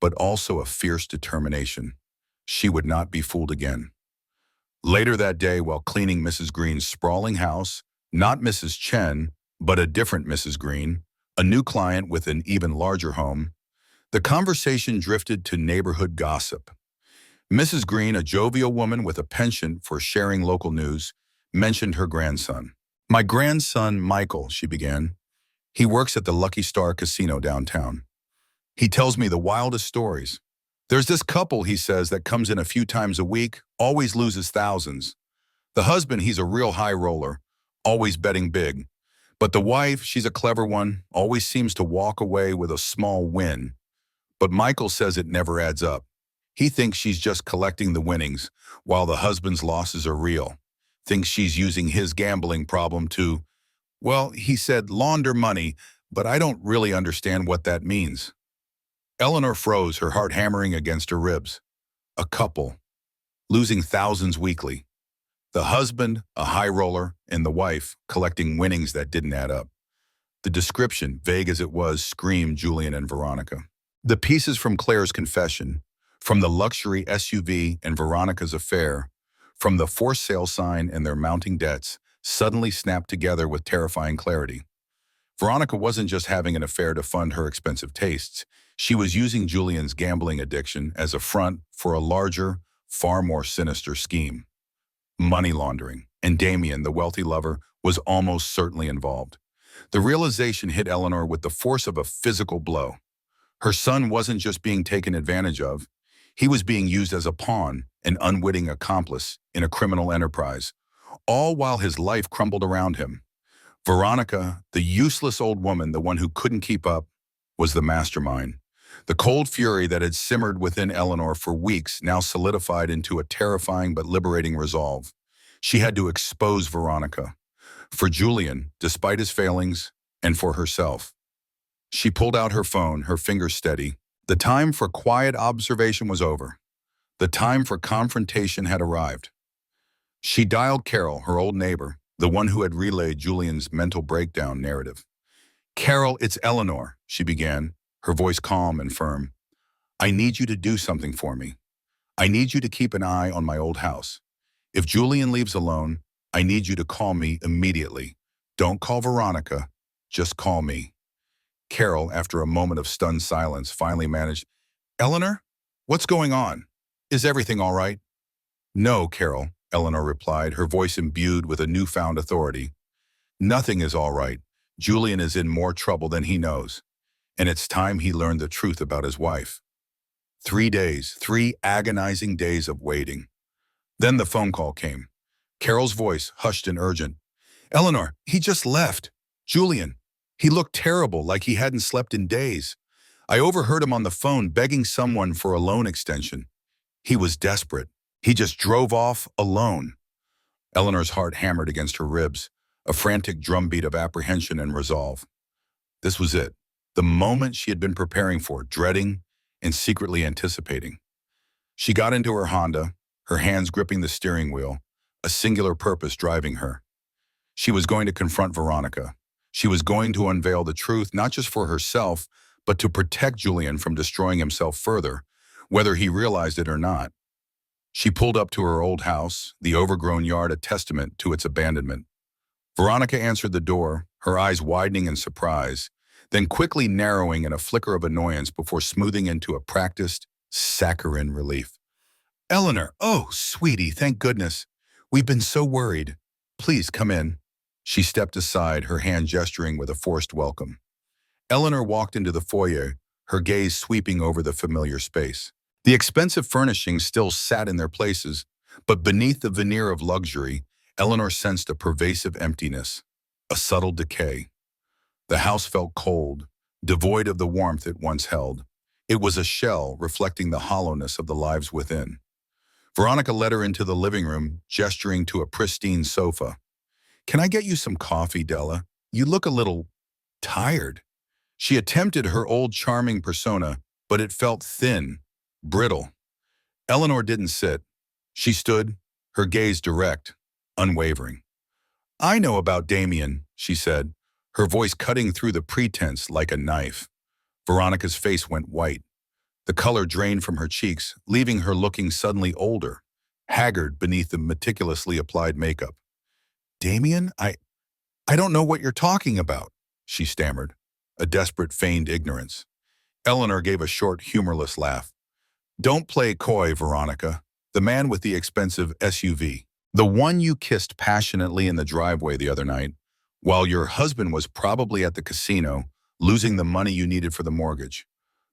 but also a fierce determination. She would not be fooled again. Later that day, while cleaning Mrs. Green's sprawling house, not Mrs. Chen, but a different Mrs. Green, a new client with an even larger home, the conversation drifted to neighborhood gossip. Mrs. Green, a jovial woman with a penchant for sharing local news, mentioned her grandson. "My grandson, Michael," she began. "He works at the Lucky Star Casino downtown. He tells me the wildest stories. There's this couple, he says, that comes in a few times a week, always loses thousands. The husband, he's a real high roller, always betting big. But the wife, she's a clever one, always seems to walk away with a small win. But Michael says it never adds up. He thinks she's just collecting the winnings, while the husband's losses are real. Thinks she's using his gambling problem to, well, he said launder money, but I don't really understand what that means." Eleanor froze, her heart hammering against her ribs. A couple, losing thousands weekly. The husband, a high roller, and the wife, collecting winnings that didn't add up. The description, vague as it was, screamed Julian and Veronica. The pieces from Claire's confession, from the luxury SUV and Veronica's affair, from the for sale sign and their mounting debts, suddenly snapped together with terrifying clarity. Veronica wasn't just having an affair to fund her expensive tastes. She was using Julian's gambling addiction as a front for a larger, far more sinister scheme. Money laundering, and Damien, the wealthy lover, was almost certainly involved. The realization hit Eleanor with the force of a physical blow. Her son wasn't just being taken advantage of. He was being used as a pawn, an unwitting accomplice in a criminal enterprise, all while his life crumbled around him. Veronica, the useless old woman, the one who couldn't keep up, was the mastermind. The cold fury that had simmered within Eleanor for weeks now solidified into a terrifying but liberating resolve. She had to expose Veronica. For Julian, despite his failings, and for herself. She pulled out her phone, her fingers steady. The time for quiet observation was over. The time for confrontation had arrived. She dialed Carol, her old neighbor, the one who had relayed Julian's mental breakdown narrative. "Carol, it's Eleanor," she began, her voice calm and firm. "I need you to do something for me. I need you to keep an eye on my old house. If Julian leaves alone, I need you to call me immediately. Don't call Veronica, just call me." Carol, after a moment of stunned silence, finally managed, "Eleanor, what's going on? Is everything all right?" "No, Carol," Eleanor replied, her voice imbued with a newfound authority. "Nothing is all right. Julian is in more trouble than he knows. And it's time he learned the truth about his wife." 3 days, 3 agonizing days of waiting. Then the phone call came. Carol's voice, hushed and urgent. "Eleanor, he just left. Julian. He looked terrible, like he hadn't slept in days. I overheard him on the phone begging someone for a loan extension. He was desperate. He just drove off alone." Eleanor's heart hammered against her ribs, a frantic drumbeat of apprehension and resolve. This was it, the moment she had been preparing for, dreading, and secretly anticipating. She got into her Honda, her hands gripping the steering wheel, a singular purpose driving her. She was going to confront Veronica. She was going to unveil the truth, not just for herself, but to protect Julian from destroying himself further, whether he realized it or not. She pulled up to her old house, the overgrown yard a testament to its abandonment. Veronica answered the door, her eyes widening in surprise, then quickly narrowing in a flicker of annoyance before smoothing into a practiced, saccharine relief. "Eleanor, oh, sweetie, thank goodness. We've been so worried. Please come in." She stepped aside, her hand gesturing with a forced welcome. Eleanor walked into the foyer, her gaze sweeping over the familiar space. The expensive furnishings still sat in their places, but beneath the veneer of luxury, Eleanor sensed a pervasive emptiness, a subtle decay. The house felt cold, devoid of the warmth it once held. It was a shell reflecting the hollowness of the lives within. Veronica led her into the living room, gesturing to a pristine sofa. "Can I get you some coffee, Dela? You look a little tired." She attempted her old charming persona, but it felt thin, brittle. Eleanor didn't sit. She stood, her gaze direct, unwavering. "I know about Damien," she said, her voice cutting through the pretense like a knife. Veronica's face went white. The color drained from her cheeks, leaving her looking suddenly older, haggard beneath the meticulously applied makeup. Damien, I don't know what you're talking about, she stammered, a desperate feigned ignorance. Eleanor gave a short, humorless laugh. Don't play coy, Veronica. The man with the expensive SUV. The one you kissed passionately in the driveway the other night, while your husband was probably at the casino, losing the money you needed for the mortgage.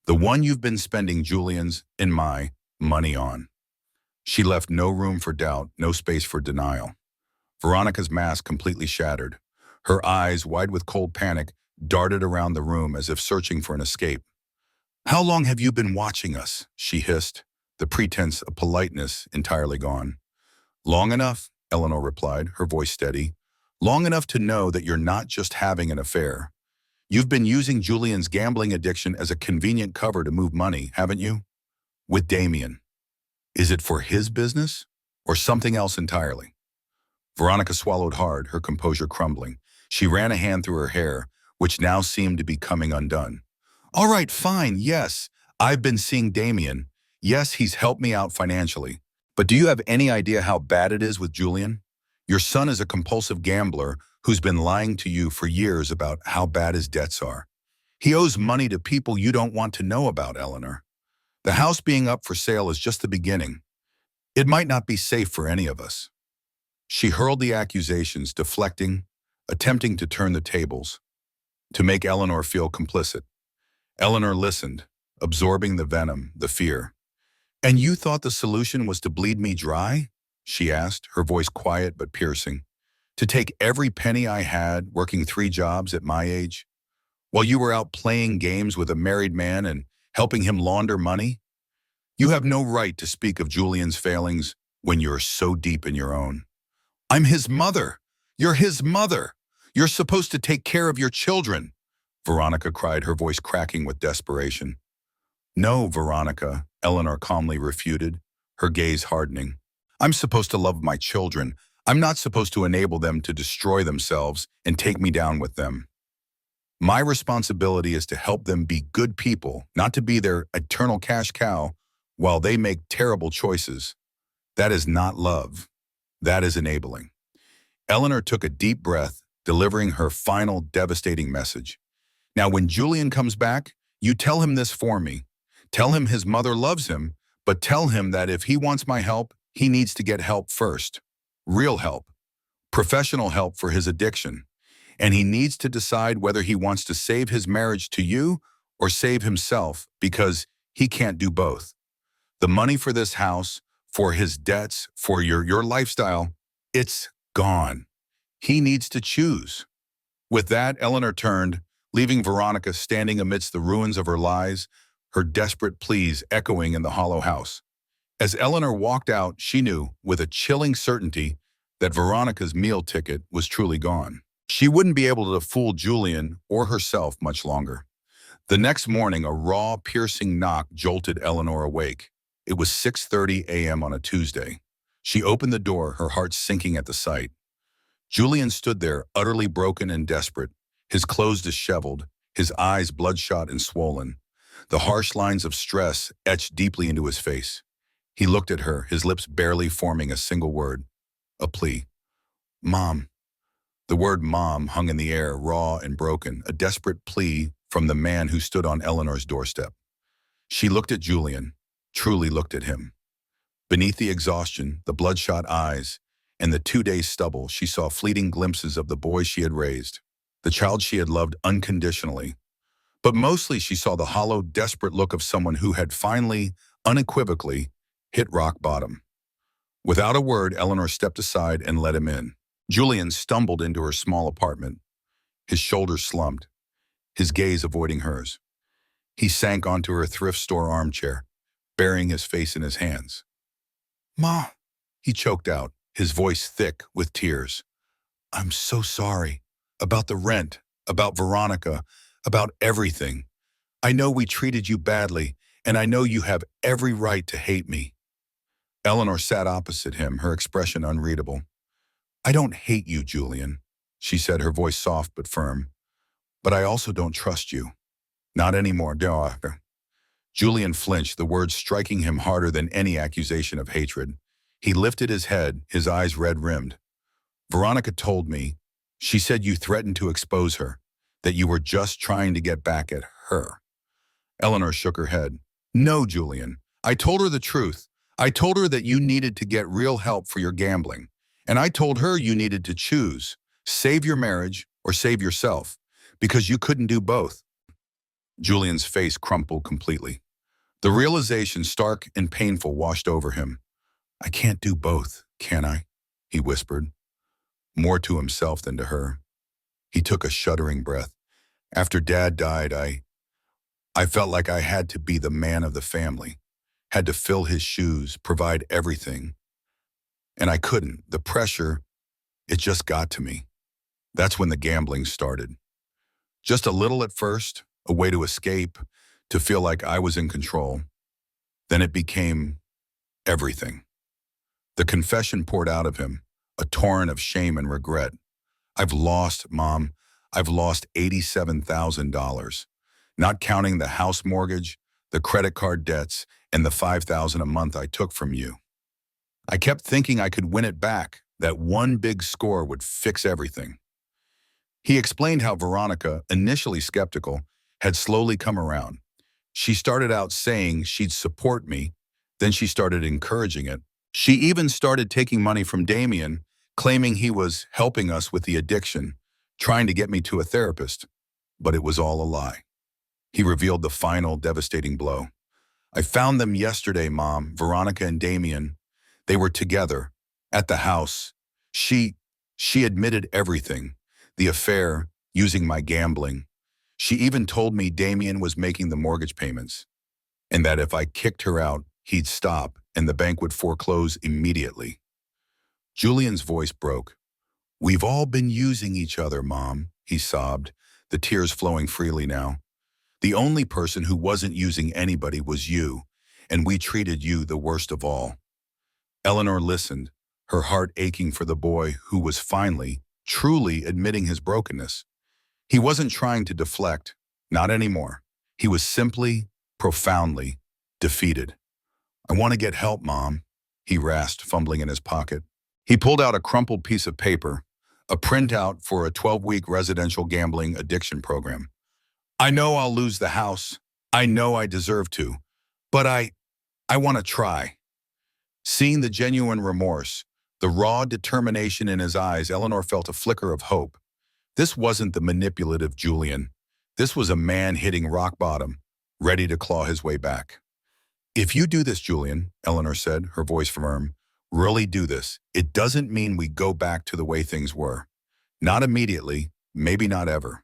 The one you've been spending Julian's and my money on. She left no room for doubt, no space for denial. Veronica's mask completely shattered. Her eyes, wide with cold panic, darted around the room as if searching for an escape. How long have you been watching us? She hissed, the pretense of politeness entirely gone. Long enough, Eleanor replied, her voice steady. Long enough to know that you're not just having an affair. You've been using Julian's gambling addiction as a convenient cover to move money, haven't you? With Damien. Is it for his business or something else entirely? Veronica swallowed hard, her composure crumbling. She ran a hand through her hair, which now seemed to be coming undone. All right, fine, yes. I've been seeing Damien. Yes, he's helped me out financially. But do you have any idea how bad it is with Julian? Your son is a compulsive gambler who's been lying to you for years about how bad his debts are. He owes money to people you don't want to know about, Eleanor. The house being up for sale is just the beginning. It might not be safe for any of us. She hurled the accusations, deflecting, attempting to turn the tables, to make Eleanor feel complicit. Eleanor listened, absorbing the venom, the fear. And you thought the solution was to bleed me dry? She asked, her voice quiet but piercing. To take every penny I had, working 3 jobs at my age, while you were out playing games with a married man and helping him launder money? You have no right to speak of Julian's failings when you're so deep in your own. I'm his mother. You're his mother. You're supposed to take care of your children, Veronica cried, her voice cracking with desperation. No, Veronica, Eleanor calmly refuted, her gaze hardening. I'm supposed to love my children. I'm not supposed to enable them to destroy themselves and take me down with them. My responsibility is to help them be good people, not to be their eternal cash cow while they make terrible choices. That is not love. That is enabling. Eleanor took a deep breath, delivering her final devastating message. Now, when Julian comes back, you tell him this for me. Tell him his mother loves him, but tell him that if he wants my help, he needs to get help first. Real help. Professional help for his addiction. And he needs to decide whether he wants to save his marriage to you or save himself, because he can't do both. The money for this house, for his debts, for your lifestyle, it's gone. He needs to choose. With that, Eleanor turned, leaving Veronica standing amidst the ruins of her lies, her desperate pleas echoing in the hollow house. As Eleanor walked out, she knew, with a chilling certainty, that Veronica's meal ticket was truly gone. She wouldn't be able to fool Julian or herself much longer. The next morning, a raw, piercing knock jolted Eleanor awake. It was 6:30 a.m. on a Tuesday. She opened the door, her heart sinking at the sight. Julian stood there, utterly broken and desperate, his clothes disheveled, his eyes bloodshot and swollen, the harsh lines of stress etched deeply into his face. He looked at her, his lips barely forming a single word. A plea. Mom. The word mom hung in the air, raw and broken, a desperate plea from the man who stood on Eleanor's doorstep. She looked at Julian, truly looked at him. Beneath the exhaustion, the bloodshot eyes, and the 2 days stubble, she saw fleeting glimpses of the boy she had raised, the child she had loved unconditionally. But mostly she saw the hollow, desperate look of someone who had finally, unequivocally, hit rock bottom. Without a word, Eleanor stepped aside and let him in. Julian stumbled into her small apartment, his shoulders slumped, his gaze avoiding hers. He sank onto her thrift store armchair, burying his face in his hands. Ma, he choked out, his voice thick with tears. I'm so sorry. About the rent, about Veronica, about everything. I know we treated you badly, and I know you have every right to hate me. Eleanor sat opposite him, her expression unreadable. I don't hate you, Julian, she said, her voice soft but firm. But I also don't trust you. Not anymore, Dela. Julian flinched, the words striking him harder than any accusation of hatred. He lifted his head, his eyes red-rimmed. Veronica told me. She said you threatened to expose her, that you were just trying to get back at her. Eleanor shook her head. No, Julian. I told her the truth. I told her that you needed to get real help for your gambling. And I told her you needed to choose, save your marriage or save yourself, because you couldn't do both. Julian's face crumpled completely. The realization, stark and painful, washed over him. I can't do both, can I? He whispered, more to himself than to her. He took a shuddering breath. After Dad died, I felt like I had to be the man of the family, had to fill his shoes, provide everything. And I couldn't. The pressure, it just got to me. That's when the gambling started. Just a little at first, a way to escape, to feel like I was in control. Then it became everything. The confession poured out of him, a torrent of shame and regret. I've lost, Mom. I've lost $87,000, not counting the house mortgage, the credit card debts, and the $5,000 a month I took from you. I kept thinking I could win it back, that one big score would fix everything. He explained how Veronica, initially skeptical, had slowly come around. She started out saying she'd support me, then she started encouraging it. She even started taking money from Damien, claiming he was helping us with the addiction, trying to get me to a therapist. But it was all a lie. He revealed the final devastating blow. I found them yesterday, Mom, Veronica and Damien. They were together, at the house. She admitted everything, the affair, using my gambling. She even told me Damien was making the mortgage payments, and that if I kicked her out, he'd stop and the bank would foreclose immediately. Julian's voice broke. We've all been using each other, Mom, he sobbed, the tears flowing freely now. The only person who wasn't using anybody was you, and we treated you the worst of all. Eleanor listened, her heart aching for the boy who was finally, truly admitting his brokenness. He wasn't trying to deflect, not anymore. He was simply, profoundly defeated. I want to get help, Mom, he rasped, fumbling in his pocket. He pulled out a crumpled piece of paper, a printout for a 12-week residential gambling addiction program. I know I'll lose the house. I know I deserve to, but I want to try. Seeing the genuine remorse, the raw determination in his eyes, Eleanor felt a flicker of hope. This wasn't the manipulative Julian. This was a man hitting rock bottom, ready to claw his way back. If you do this, Julian, Eleanor said, her voice firm, really do this. It doesn't mean we go back to the way things were. Not immediately, maybe not ever.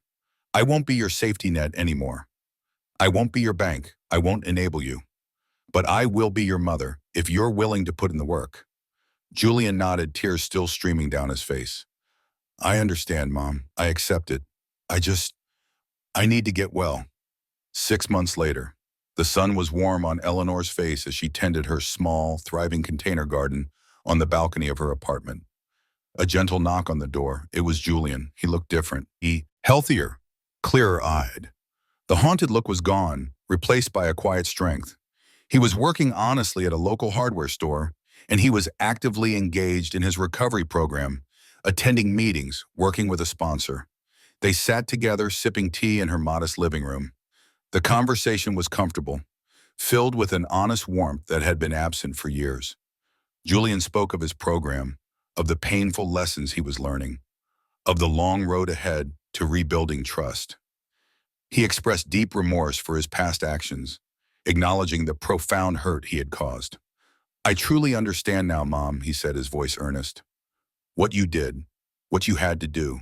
I won't be your safety net anymore. I won't be your bank. I won't enable you. But I will be your mother if you're willing to put in the work. Julian nodded, tears still streaming down his face. I understand, Mom. I accept it. I need to get well. 6 months later, the sun was warm on Eleanor's face as she tended her small, thriving container garden on the balcony of her apartment. A gentle knock on the door. It was Julian. He looked different. Healthier, clearer-eyed. The haunted look was gone, replaced by a quiet strength. He was working honestly at a local hardware store, and he was actively engaged in his recovery program, attending meetings, working with a sponsor. They sat together, sipping tea in her modest living room. The conversation was comfortable, filled with an honest warmth that had been absent for years. Julian spoke of his program, of the painful lessons he was learning, of the long road ahead to rebuilding trust. He expressed deep remorse for his past actions, acknowledging the profound hurt he had caused. I truly understand now, Mom, he said, his voice earnest. What you did, what you had to do.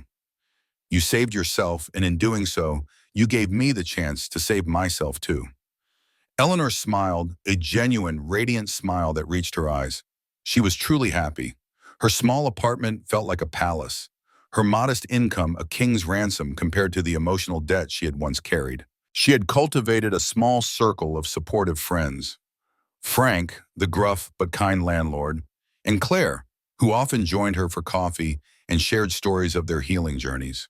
You saved yourself, and in doing so, you gave me the chance to save myself too. Eleanor smiled, a genuine, radiant smile that reached her eyes. She was truly happy. Her small apartment felt like a palace. Her modest income a king's ransom compared to the emotional debt she had once carried. She had cultivated a small circle of supportive friends. Frank, the gruff but kind landlord, and Claire, who often joined her for coffee and shared stories of their healing journeys.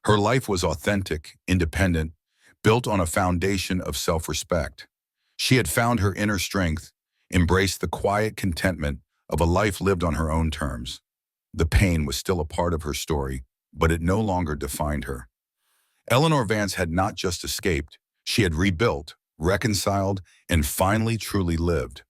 Her life was authentic, independent, built on a foundation of self-respect. She had found her inner strength, embraced the quiet contentment of a life lived on her own terms. The pain was still a part of her story, but it no longer defined her. Eleanor Vance had not just escaped, she had rebuilt, reconciled, and finally truly lived.